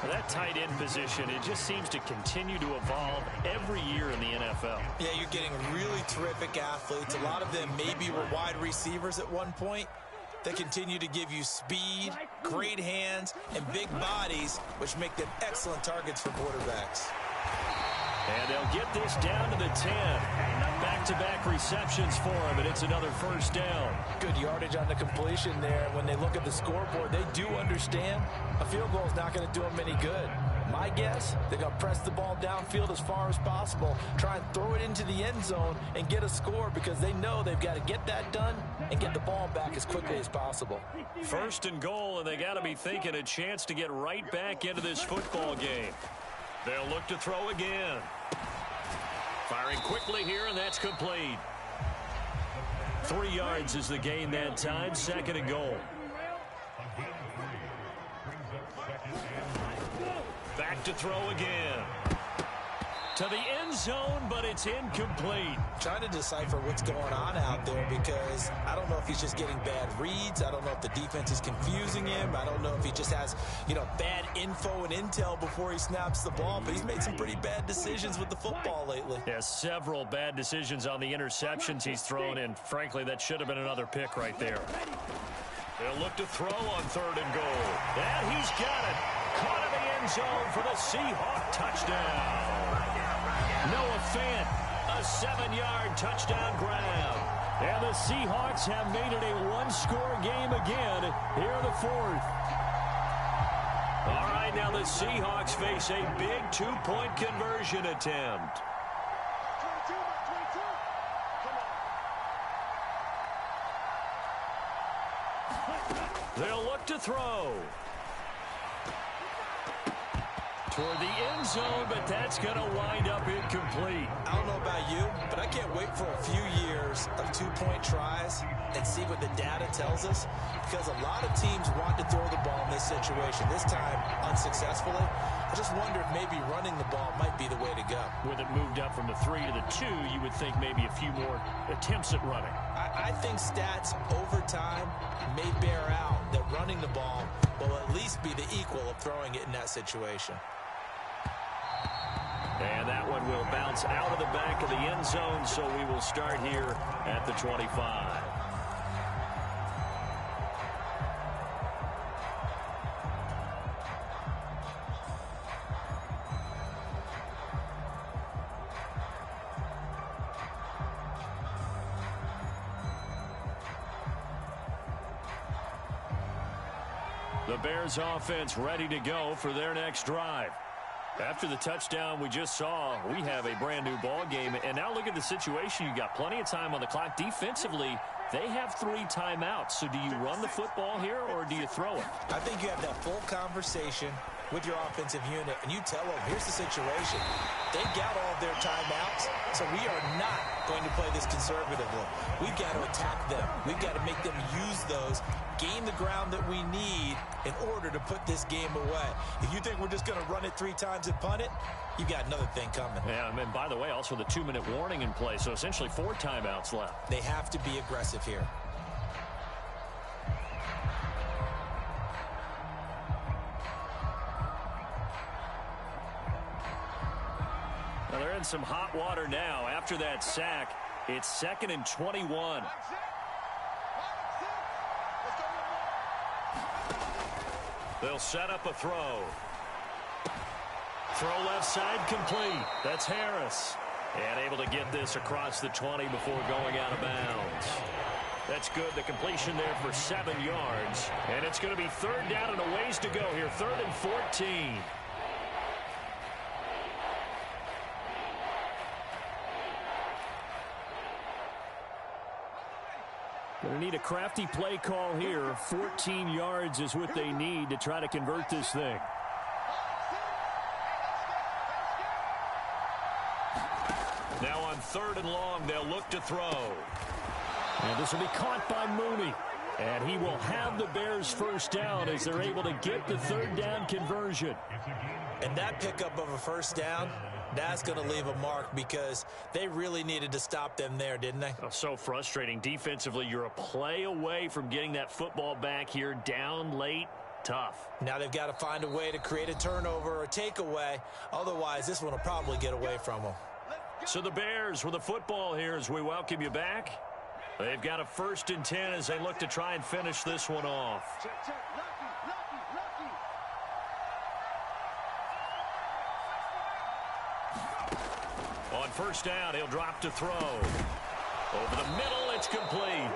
For that tight end position, it just seems to continue to evolve every year in the NFL. Yeah, you're getting really terrific athletes. A lot of them maybe were wide receivers at one point. They continue to give you speed, great hands, and big bodies, which make them excellent targets for quarterbacks. And they'll get this down to the 10. Back-to-back receptions for him, and it's another 1st down. Good yardage on the completion there. When they look at the scoreboard, they do understand a field goal is not going to do them any good. My guess, they're going to press the ball downfield as far as possible, try and throw it into the end zone and get a score, because they know they've got to get that done and get the ball back as quickly as possible. 1st and goal, and they got to be thinking a chance to get right back into this football game. They'll look to throw again. Firing quickly here, and that's complete. 3 yards is the gain that time, 2nd and goal. Back to throw again. to the end zone, but it's incomplete. Trying to decipher what's going on out there because I don't know if he's just getting bad reads. I don't know if the defense is confusing him. I don't know if he just has, bad info and intel before he snaps the ball. But he's made some pretty bad decisions with the football lately. Yeah, several bad decisions on the interceptions he's thrown in. Frankly, that should have been another pick right there. They'll look to throw on 3rd and goal. And he's got it. Caught in the end zone for the Seahawks touchdown. Noah Fant, a 7-yard touchdown grab. And the Seahawks have made it a one-score game again here in the 4th. All right, now the Seahawks face a big 2-point conversion attempt. They'll look to throw. Toward the end zone, but that's going to wind up incomplete. I don't know about you, but I can't wait for a few years of 2-point tries and see what the data tells us, because a lot of teams want to throw the ball in this situation. This time, unsuccessfully. I just wonder if maybe running the ball might be the way to go. With it moved up from the 3 to the 2, you would think maybe a few more attempts at running. I think stats over time may bear out that running the ball will at least be the equal of throwing it in that situation. And that one will bounce out of the back of the end zone, so we will start here at the 25. The Bears offense ready to go for their next drive. After the touchdown we just saw, we have a brand-new ball game. And now look at the situation. You got plenty of time on the clock. Defensively, they have 3 timeouts. So do you run the football here or do you throw it? I think you have that full conversation with your offensive unit, and you tell them, here's the situation. They got all of their timeouts, so we are not going to play this conservatively. We've got to attack them. We've got to make them use those, gain the ground that we need in order to put this game away. If you think we're just going to run it 3 times and punt it, you've got another thing coming. Yeah, and by the way, also the 2-minute warning in play, so essentially 4 timeouts left. They have to be aggressive here. Well, they're in some hot water now. After that sack, it's 2nd and 21. They'll set up a throw. Throw left side complete. That's Harris. And able to get this across the 20 before going out of bounds. That's good. The completion there for 7 yards. And it's going to be 3rd down and a ways to go here. 3rd and 14. Going to need a crafty play call here. 14 yards is what they need to try to convert this thing. Now on 3rd and long, they'll look to throw. And this will be caught by Mooney. And he will have the Bears first down as they're able to get the 3rd down conversion. And that pickup of a first down, that's going to leave a mark because they really needed to stop them there, didn't they? Oh, so frustrating. Defensively, you're a play away from getting that football back here down late. Tough. Now they've got to find a way to create a turnover or a takeaway. Otherwise, this one will probably get away from them. So the Bears with the football here as we welcome you back. They've got a 1st and 10 as they look to try and finish this one off. Check. Lucky. On 1st down, he'll drop to throw. Over the middle, it's complete.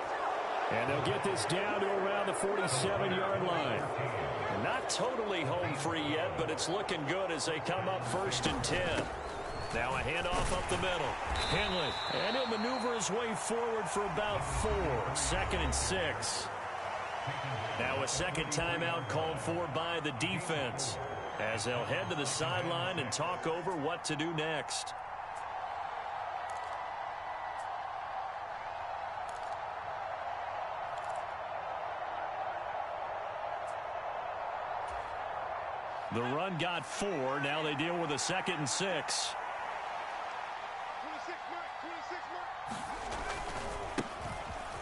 And they'll get this down to around the 47-yard line. Not totally home free yet, but it's looking good as they come up 1st and 10. Now a handoff up the middle. Henley, and he'll maneuver his way forward for about 4. 2nd and 6. Now a second timeout called for by the defense as they'll head to the sideline and talk over what to do next. The run got 4. Now they deal with a 2nd and 6.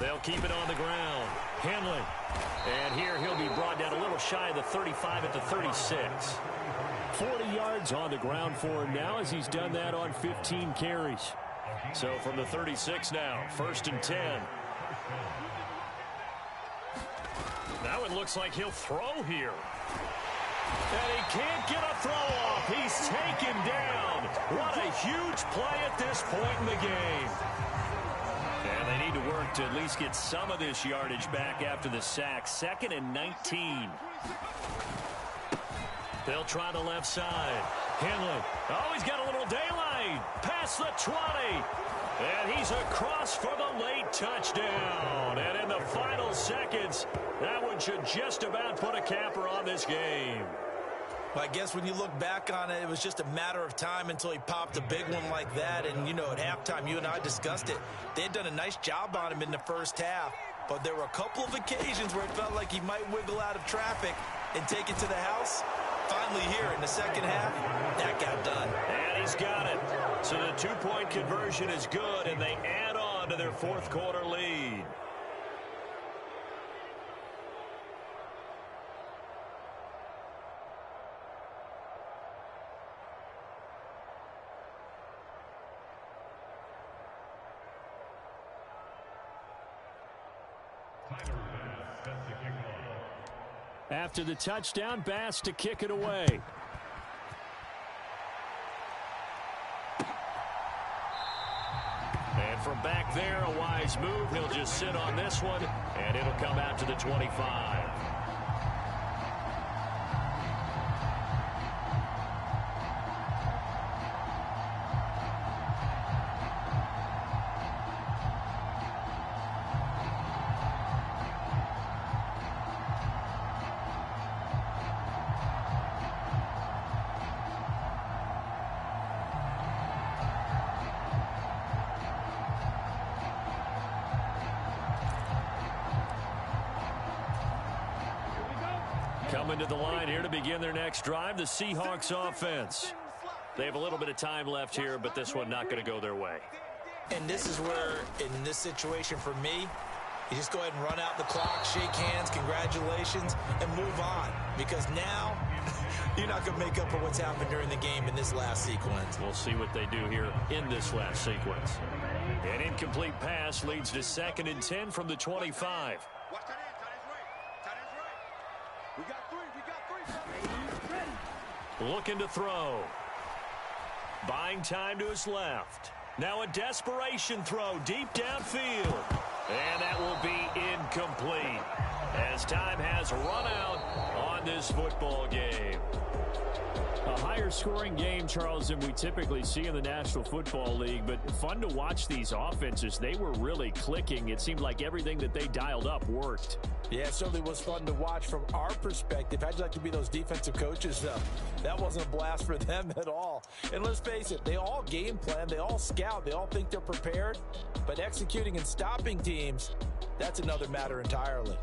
They'll keep it on the ground. Henley. And here he'll be brought down a little shy of the 35 at the 36. 40 yards on the ground for him now as he's done that on 15 carries. So from the 36 now, 1st and 10. Now it looks like he'll throw here. And he can't get a throw off. He's taken down. What a huge play at this point in the game. And they need to work to at least get some of this yardage back after the sack. 2nd and 19. They'll try the left side. Henley. Oh, he's got a little daylight. Past the 20. And he's across for the late touchdown. And in the final seconds, that one should just about put a capper on this game. Well, I guess when you look back on it, it was just a matter of time until he popped a big one like that. And, you know, at halftime, you and I discussed it. They had done a nice job on him in the first half. But there were a couple of occasions where it felt like he might wiggle out of traffic and take it to the house. Finally here in the second half, that got done. And he's got it. So the two-point conversion is good, and they add on to their fourth quarter lead. After the touchdown, Bass to kick it away. And from back there, a wise move. He'll just sit on this one, and it'll come out to the 25. Coming to the line here to begin their next drive, the Seahawks offense. They have a little bit of time left here, but this one not going to go their way. And this is where, in this situation for me, you just go ahead and run out the clock, shake hands, congratulations, and move on. Because now, you're not going to make up for what's happened during the game in this last sequence. We'll see what they do here in this last sequence. An incomplete pass leads to 2nd and 10 from the 25. Watch that in, tight end's right. Tight end's right. We got three. Ready. Looking to throw. Buying time to his left. Now a desperation throw deep downfield. And that will be incomplete as time has run out on this football game. A higher scoring game, Charles, than we typically see in the National Football League, but fun to watch these offenses. They were really clicking. It seemed like everything that they dialed up worked. Yeah, it certainly was fun to watch from our perspective. How'd you like to be those defensive coaches, though? That wasn't a blast for them at all. And let's face it, they all game plan, they all scout, they all think they're prepared, but executing and stopping teams, that's another matter entirely.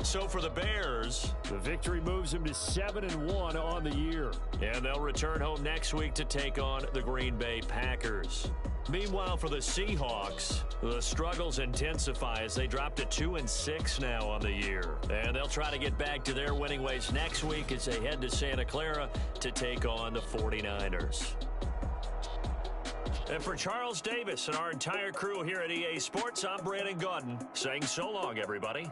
So for the Bears, the victory moves them to 7-1 on the year. And they'll return home next week to take on the Green Bay Packers. Meanwhile, for the Seahawks, the struggles intensify as they drop to 2-6 now on the year. And they'll try to get back to their winning ways next week as they head to Santa Clara to take on the 49ers. And for Charles Davis and our entire crew here at EA Sports, I'm Brandon Gaudin saying so long, everybody.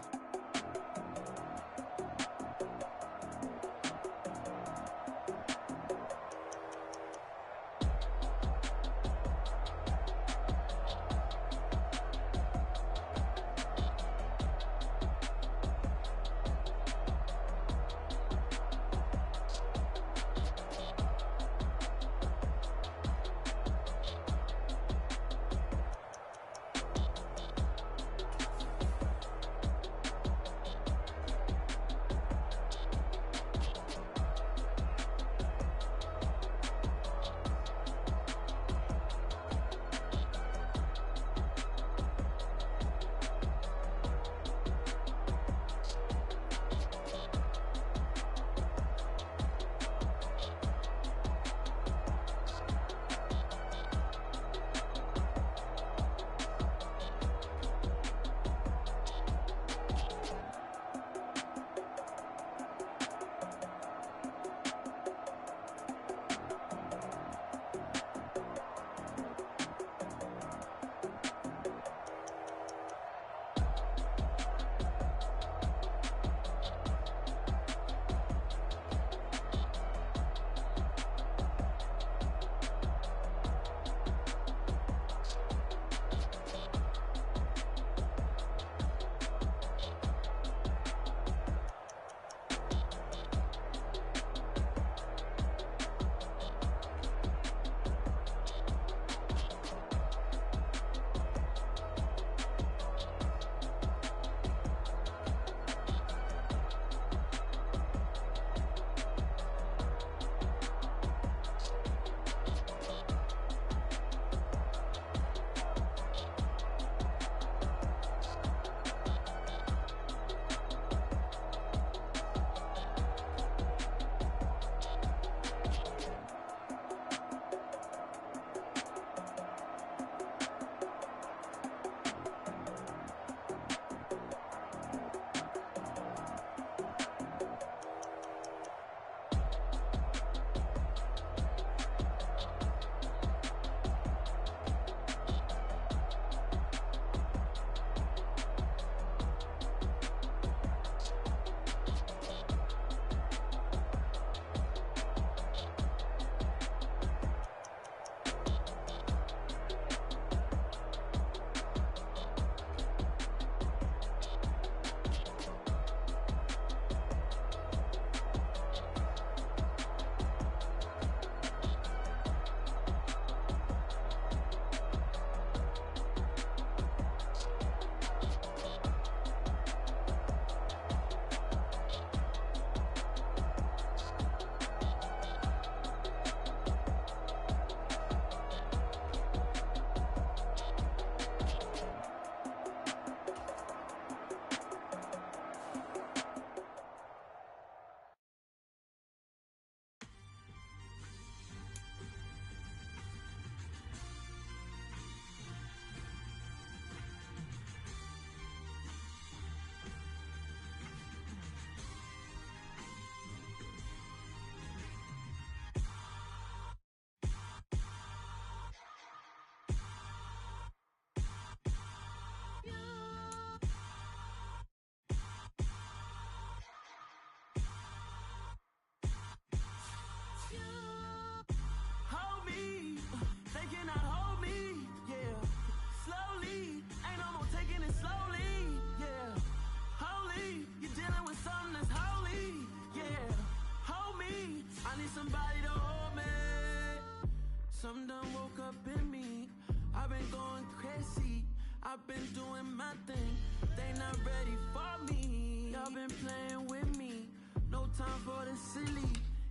y'all been playing with me. No time for the silly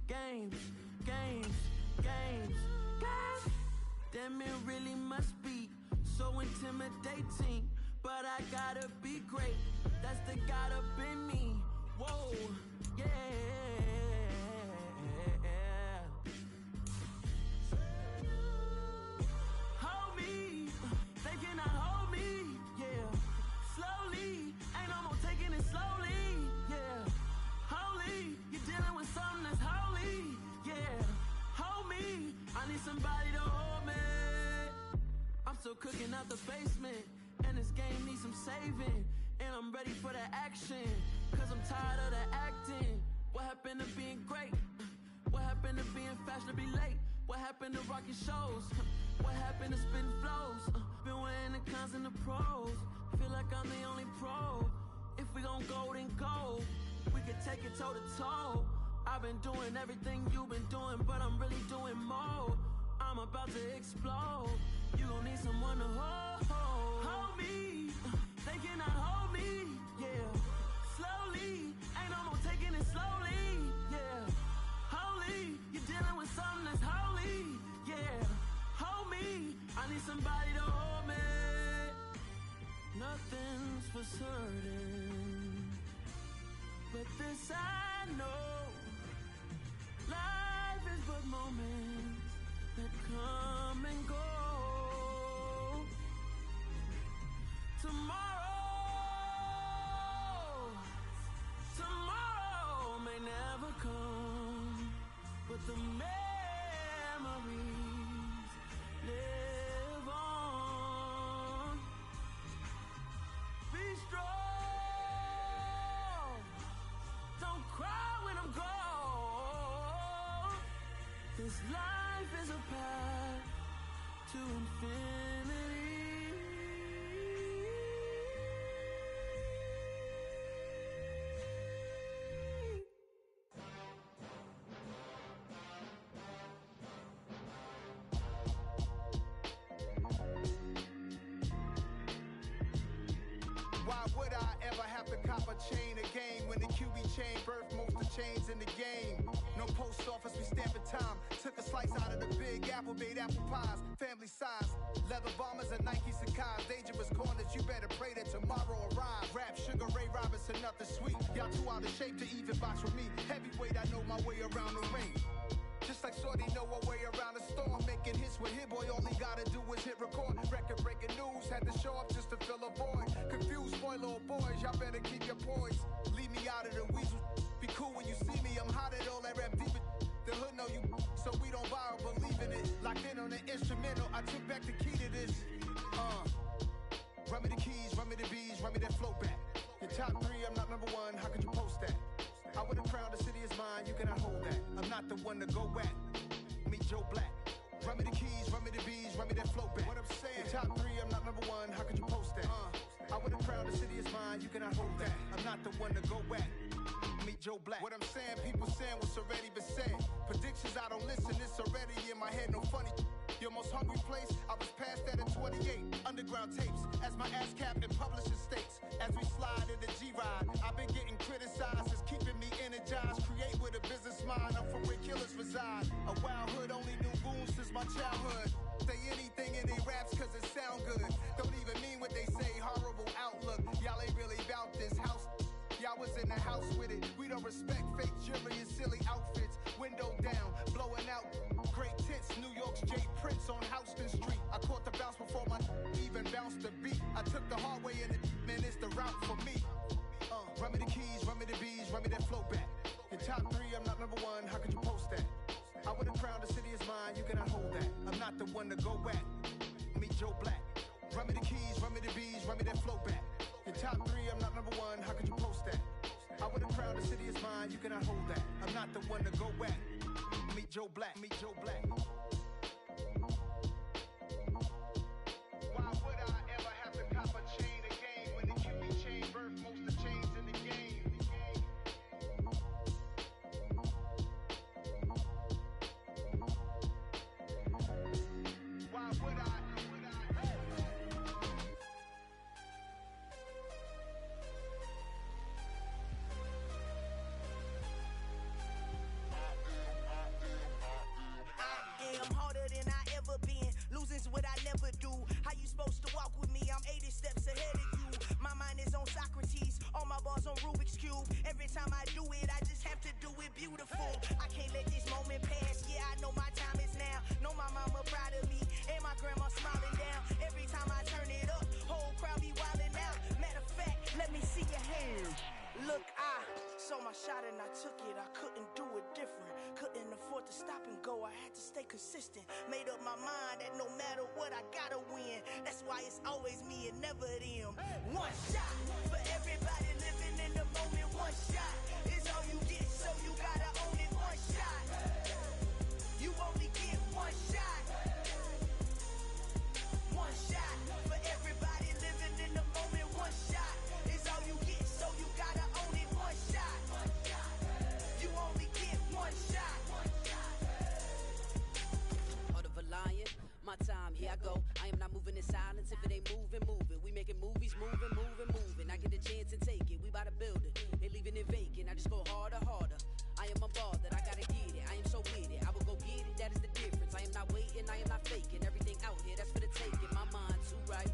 games. Damn, it really must be so intimidating. But I gotta be great. That's the God up in me. Whoa, yeah. Hold me, they cannot hold me, yeah. Slowly, ain't no more taking it slowly, yeah. Holy, you're dealing with something that's holy, yeah. Hold me, I need somebody to hold me. I'm still cooking out the basement, and this game needs some saving. And I'm ready for the action, cause I'm tired of the acting. What happened to being great? What happened to being fashionably late? What happened to rocking shows? What happened to spitting flows? Been wearing the cons and the pros. Feel like I'm the only pro. If we gon' go, then go. We could take it toe to toe. I've been doing everything you've been doing, but I'm really doing more. I'm about to explode. You gon' need someone to hold me. They cannot hold me, yeah. Slowly, ain't no more taking it slowly, yeah. Holy, you're dealing with something that's holy, yeah. Hold me, I need somebody to hold me. Nothing's for certain, but this I know. Life is but moments that come and go. Tomorrow may never come, but the memories live on. Be strong, don't cry when I'm gone. This life is a path to infinity. Why would I ever have to cop a chain again when the QB chain birthed most of the chains in the game? No post office, we stamping time. Took a slice out of the big apple, made apple pies, family size. Leather bombers and Nike Sakai's. Dangerous corners, you better pray that tomorrow arrives. Rap, Sugar Ray Robinson, nothing sweet. Y'all too out of shape to even box with me. Heavyweight, I know my way around the ring. Just like Shorty know her way around the storm. Making hits with Hit Boy, all he gotta do is hit record. Record breaking news, had to show up just to fill a void. Confused boy, little boys, y'all better keep your poise. Leave me out of the weasel. Be cool when you see me, I'm hot at all that rap deep. The hood know you, so we don't borrow, believe in it. Locked in on the instrumental, I took back the key to this. Run me the keys, run me the bees, run me that flow back. Your top three, I'm not number one, how could you post that? I would have crowned the city is mine, you cannot hold that. I'm not the one to go at. Meet Joe Black. Run me the keys, run me the bees, run me that flow back. What I'm saying, your top three, I'm not number one, how could you post that? I would have crowned the city is mine, you cannot hold that. I'm not the one to go at. Meet Joe Black. What I'm saying, people saying what's already been said. Predictions, I don't listen, it's already in my head, no funny. Your most hungry place, I was past that at 28. Underground tapes, as my ass cap in publishing stakes. As we slide in the G-Ride, I've been getting criticized, it's keeping me energized. Create with a business mind, I'm from where killers reside. A wild hood, only knew goons since my childhood. Say anything in they raps cause it sound good. Don't even mean what they say, horrible outlook. Y'all ain't really about this house. Y'all was in the house with it. We don't respect fake jewelry and silly outfits. Window down, blowing out. Great tits, New York's J. Prince on Houston Street. I caught the bounce before my even bounced the beat. I took the hard way and it, man, it's the route for me. Run me the keys, run me the bees, run me that flow back. Your top three, I'm not number one, how could you post that? I would have crowned the city is mine, you cannot hold that. I'm not the one to go at. Meet Joe Black. Run me the keys, run me the bees, run me that flow back. Your top three, I'm not number one, how could you post that? I would have crowned the city is mine, you cannot hold that. I'm not the one to go at. Meet Joe Black, meet Joe Black. Why would I ever have to cop a chain again when the QB chain birthed most of the chains in the game? Why would I? go, I had to stay consistent. Made up my mind that no matter what, I gotta win. That's why it's always me and never them. One shot for everybody living in the moment. One shot is all you get, so you gotta own it. One shot. You only get one shot. One shot for everybody living in the moment. One shot is all you get, so you gotta own it. One shot. You only get one shot. Heart of a lion, my time, here I go. I am not moving in silence. If it ain't moving, moving. We making movies, moving, moving, moving. I get a chance to take it. We bout to build it. They leaving it vacant. I just go harder, harder. I am a ball that I gotta get it. I am so with it. I will go get it. That is the difference. I am not waiting. I am not faking. Everything out here, that's for the taking. My mind too right.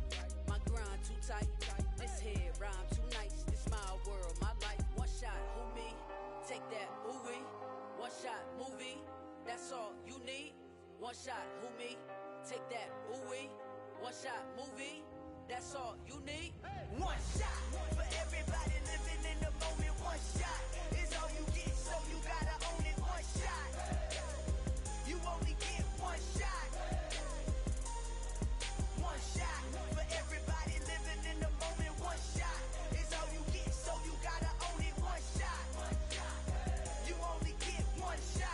My grind too tight. This head rhyme too nice. This my world, my life. One shot, who me? Take that, who we? One shot, movie. That's all you need. One shot, who me? Take that, who we? One shot, movie. That's all you need. One shot for everybody living in the moment. One shot is all you get, so you gotta own it. One shot. You only get one shot. One shot for everybody living in the moment. One shot is all you get, so you gotta own it. One shot. You only get one shot.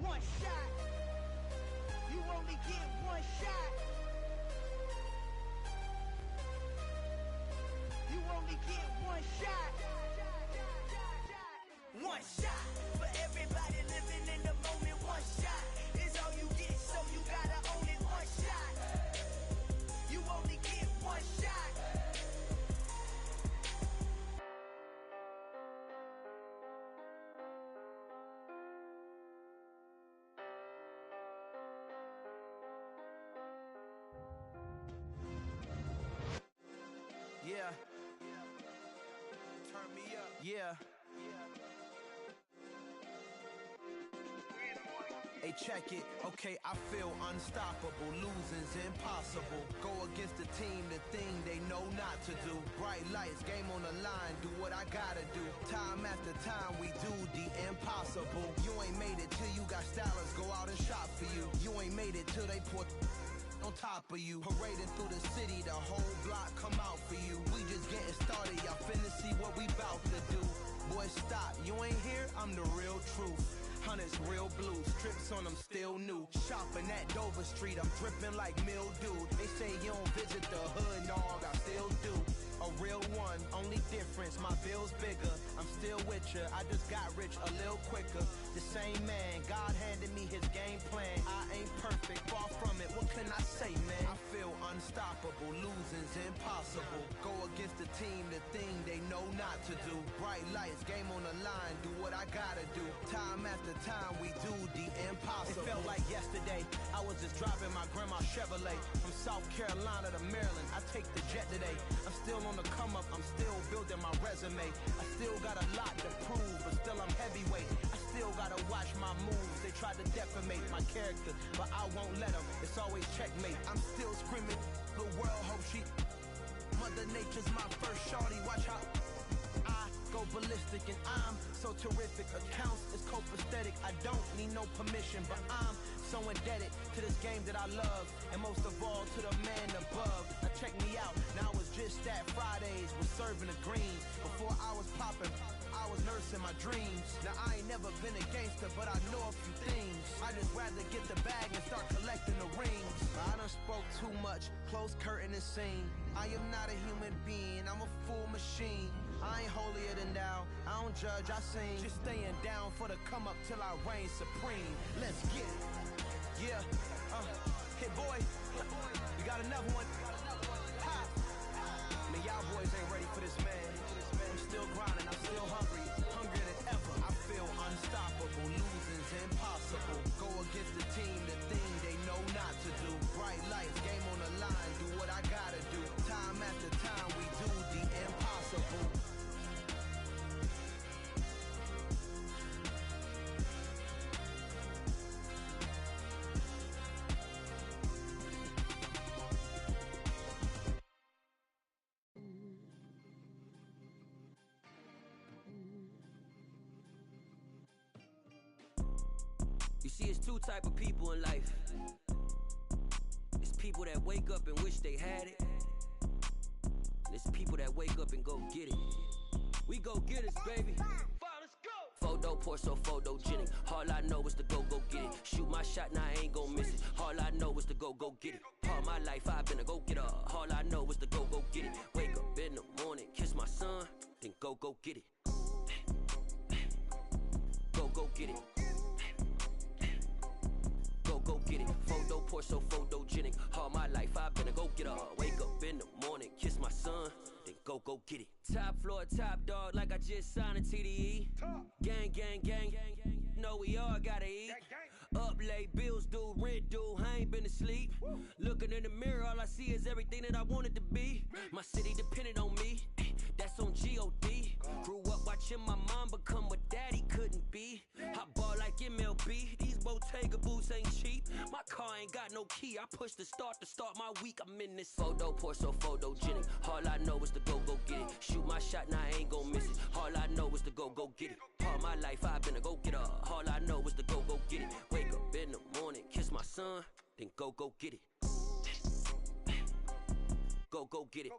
One shot. You only get one shot. You only get one shot. One shot for everybody living in the moment. One shot is all you get, so you gotta own it. One shot. You only get one shot. Yeah. Turn me up. Yeah. Hey, check it. Okay, I feel unstoppable. Losing's impossible. Go against the team, the thing they know not to do. Bright lights, game on the line, do what I gotta do. Time after time, we do the impossible. You ain't made it till you got stylers go out and shop for you. You ain't made it till they put on top of you. Parading through the city, the whole block come out for you. We just getting started, y'all finna see what we bout to do. Boy, stop, you ain't here, I'm the real truth. Hunters real blue, strips on them still new. Shopping at Dover Street, I'm dripping like mildew. They say you don't visit the hood, dog, I still do. A real one, only difference, my bill's bigger. I'm still with ya, I just got rich a little quicker. The same man, God handed me his game plan. I ain't perfect, far from it, what can I say, man? I feel unstoppable, losing's impossible. Go against the team, the thing they know not to do. Bright lights, game on the line, do what I gotta do. Time after time, we do the impossible. It felt like yesterday, I was just driving my grandma's Chevrolet. From South Carolina to Maryland, I take the jet today. I'm still on the come up, I'm still building my resume. I still got a lot to prove, but still I'm heavyweight. I still gotta watch my moves. They tried to defamate my character, but I won't let them. It's always checkmate. I'm still screaming, the world hope she. Mother Nature's my first shorty. Watch how I go ballistic, and I'm so terrific. Accounts is copacetic. I don't need no permission, but I'm so indebted to this game that I love, and most of all to the man above. Now check me out, now it's just that Fridays was serving the green. Before I was popping, I was nursing my dreams. Now I ain't never been a gangster, but I know a few things. I just rather get the bag and start collecting the rings. I done spoke too much, close curtain and scene. I am not a human being, I'm a full machine. I ain't holier than thou, I don't judge, I sing. Just staying down for the come up till I reign supreme. Let's get it. Yeah, hey boy, we got another one. Ha! Man, y'all boys ain't ready for this, man. I'm still grinding, I'm still hungry, hungrier than ever. I feel unstoppable, losing's impossible. Go against the team, the thing they know not to do. Bright lights, game on the line, do what I gotta do. Time after time, we do the impossible. it's two type of people in life. It's people that wake up and wish they had it. And it's people that wake up and go get it. We go get it, baby. Photo poor, so photogenic. All I know is to go get it. Shoot my shot, now I ain't gon' miss it. All I know is to go get it. All my life I've been a go-getter. All I know is to go get it. Wake up in the morning, kiss my son, then go get it. Go get it. Go get it. Photo poor, so photogenic. All my life I've been a go-getter. Wake up in the morning, kiss my son, then go get it. Top floor, top dog, like I just signed a TDE. Gang, gang, gang, gang, gang. Know we all gotta eat. Up late, bills due, rent due, I ain't been asleep. Looking in the mirror, all I see is everything that I wanted to be. My city depended on me, that's on G.O.D. Grew up watching my mom become what daddy couldn't be. I ball like MLB, these Bottega boots ain't cheap. My car ain't got no key, I push the start to start my week. I'm in this photo poor, so photogenic. All I know is to go get it. Shoot my shot, now I ain't gon' miss it. All I know is to go get it. All my life I've been a go-getter. All I know is to go get it. Wake up in the morning, kiss my son, then go get it. Go get it.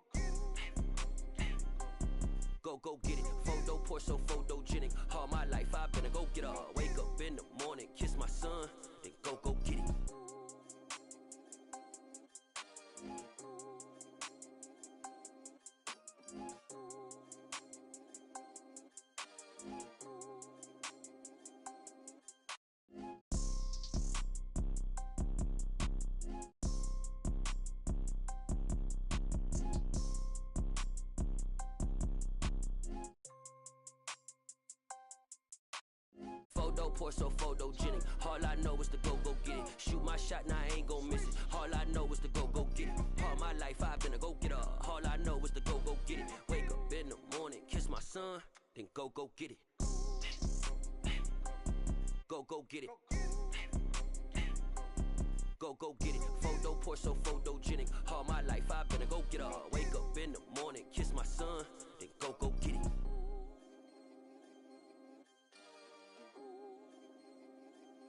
Go get it. Photo poor, so photogenic. All my life I've been a go-getter. Wake up in the morning, kiss my son, then go get it. Photo poor, so photogenic. All I know is to go get it. Shoot my shot, now I ain't gon' miss it. All I know is to go get it. All my life I've been a go-getter. All I know is to go get it. Wake up in the morning, kiss my son, then go get it. Go get it. Go get it. Photo poor, so photogenic. All my life I've been a go-getter. Wake up in the morning, kiss my son, then go get it.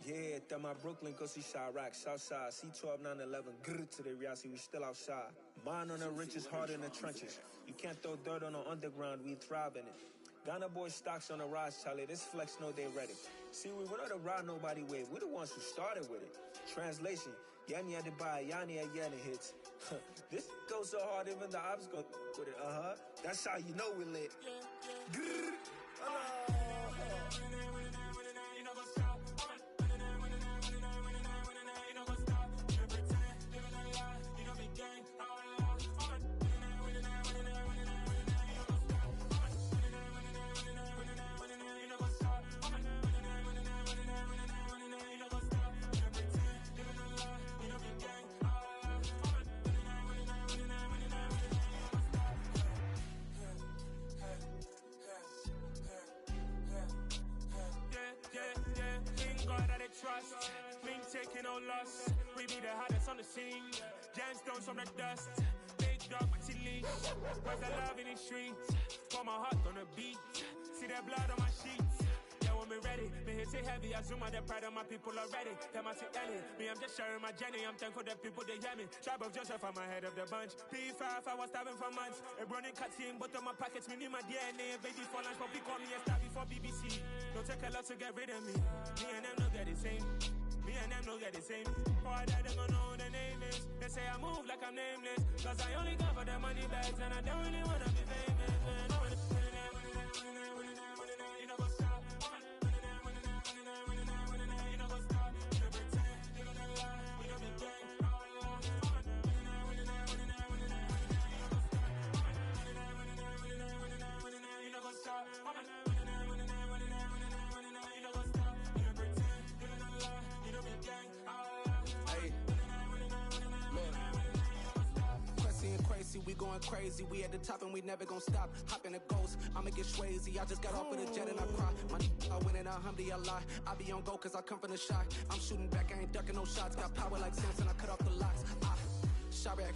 Yeah, that my Brooklyn, go see Chirac, Southside, C12, 911, grrr to the reality, we still outside. Mine on the riches, hard in the trenches. You can't throw dirt on the underground, we thrive in it. Ghana boys stocks on the rise, Charlie, this flex know they ready. See, we were not a ride nobody with, we're the ones who started with it. Translation, Yanni had to buy, Yanni had Yanni hits. This goes so hard, even the ops go with it, That's how you know we lit. Grrr, trust, been taking no loss. We be the hottest on the scene. Gemstones from the dust. Big dog with your leash. Where's the love in the streets? Pour my heart on the beat. See that blood on my sheets. Yeah, when we ready, me hit it heavy. I zoom out the pride of my people already. Them I see Ellie. Me, I'm just sharing my journey. I'm thankful that people they hear me. Tribe of Joseph, I'm ahead of the bunch. P5, I was starving for months. A running cutscene, but on my pockets, me need my DNA. Baby for lunch, but we call me a star before BBC. Don't take a lot to get rid of me. Me and them don't get the same. Me and them don't get the same. Before I die, they gon' know who the name is. They say I move like I'm nameless. Cause I only go for the money bags. And I don't really wanna be famous. You know what's up? You know what's up? You don't pretend. You don't lie. You don't be gang. You know what's up? We going crazy, we at the top and we never gonna stop. Hop in a ghost, I'ma get swayzy. I just got off of the jet and I cry. My I win in $100 I be on go cause I come from the shot. I'm shooting back, I ain't ducking no shots. Got power like Samson, I cut off the locks. Sharek,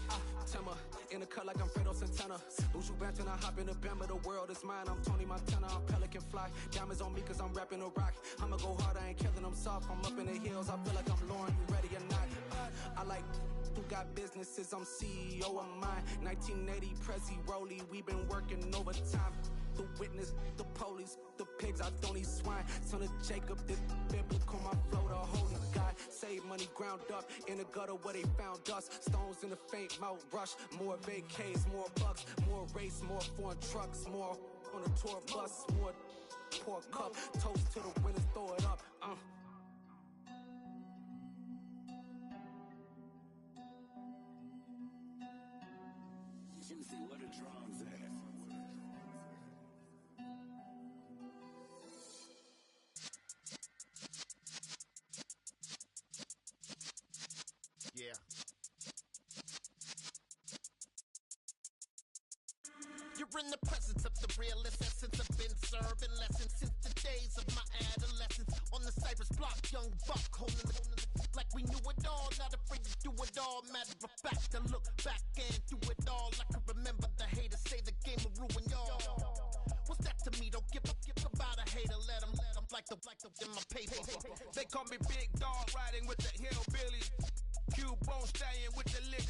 Tema, in the cut like I'm Fredo Santana. Buju Banton, I hop in the Bama, the world is mine. I'm Tony Montana, I'm Pelican Fly. Diamonds on me cause I'm rapping a rock. I'ma go hard, I ain't killing them soft. I'm up in the hills, I feel like I'm Lauren, you ready or not? I like who got businesses, I'm CEO of mine. 1980 Prezi Rolly, we been working overtime. The witness, the police, the pigs, I don't eat swine. Son of Jacob, this biblical, my flow, the holy God. Save money ground up in the gutter where they found us. Stones in the faint mouth rush. More vacays, more bucks, more race, more foreign trucks, more on the tour bus, more pour cup. Toast to the winners, throw it up. Juicy, where the drums at? Yeah. You're in the presence of the realest essence. I've been serving lessons since the days of my adolescence. On the Cypress block, young buck holding the like we knew it all, not afraid to do it all. Matter of fact, I look back and do it all. I can remember the haters say the game will ruin y'all. What's that to me? Don't give about a hater. Let them like the in my paper. They call me Big Dog, riding with the hillbillies. Q-Bone staying with the lick.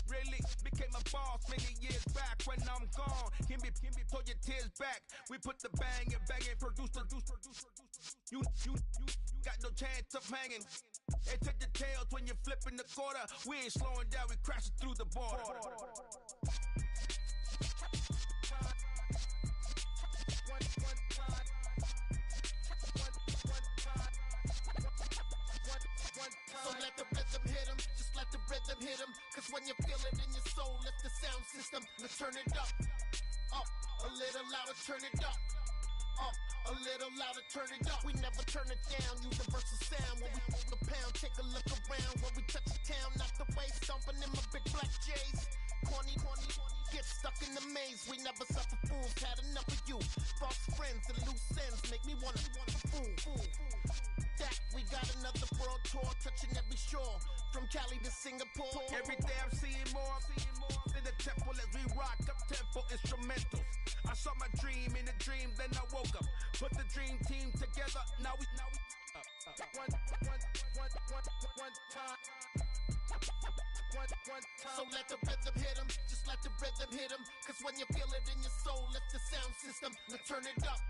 Really became a boss many years back. When I'm gone, can be pull your tears back. We put the bang and produce. You got no chance of hanging. And take the tails when you're flipping the quarter. We ain't slowing down, we crashing through the border. So let the rhythm hit him, just let the rhythm hit him. Cause when you feel it in your soul, lift the sound system. Let's turn it up, a little louder, turn it up. A little louder, turn it up. We never turn it down, universal sound. When we hold the pound, take a look around. When we touch the town, not the way, stomping in my big black J's. Corny, get stuck in the maze. We never suffer fools, had enough of you. False friends and loose ends make me wanna fool. That we got another world tour, touching every shore. From Cali to Singapore. Every day I'm seeing more in the temple as we rock up tempo instrumentals. I saw my dream in a dream, then I woke up. Put the dream team together, now we one time. So let the rhythm hit him, just let the rhythm hit him. Cause when you feel it in your soul, lift the sound system, let's turn it up.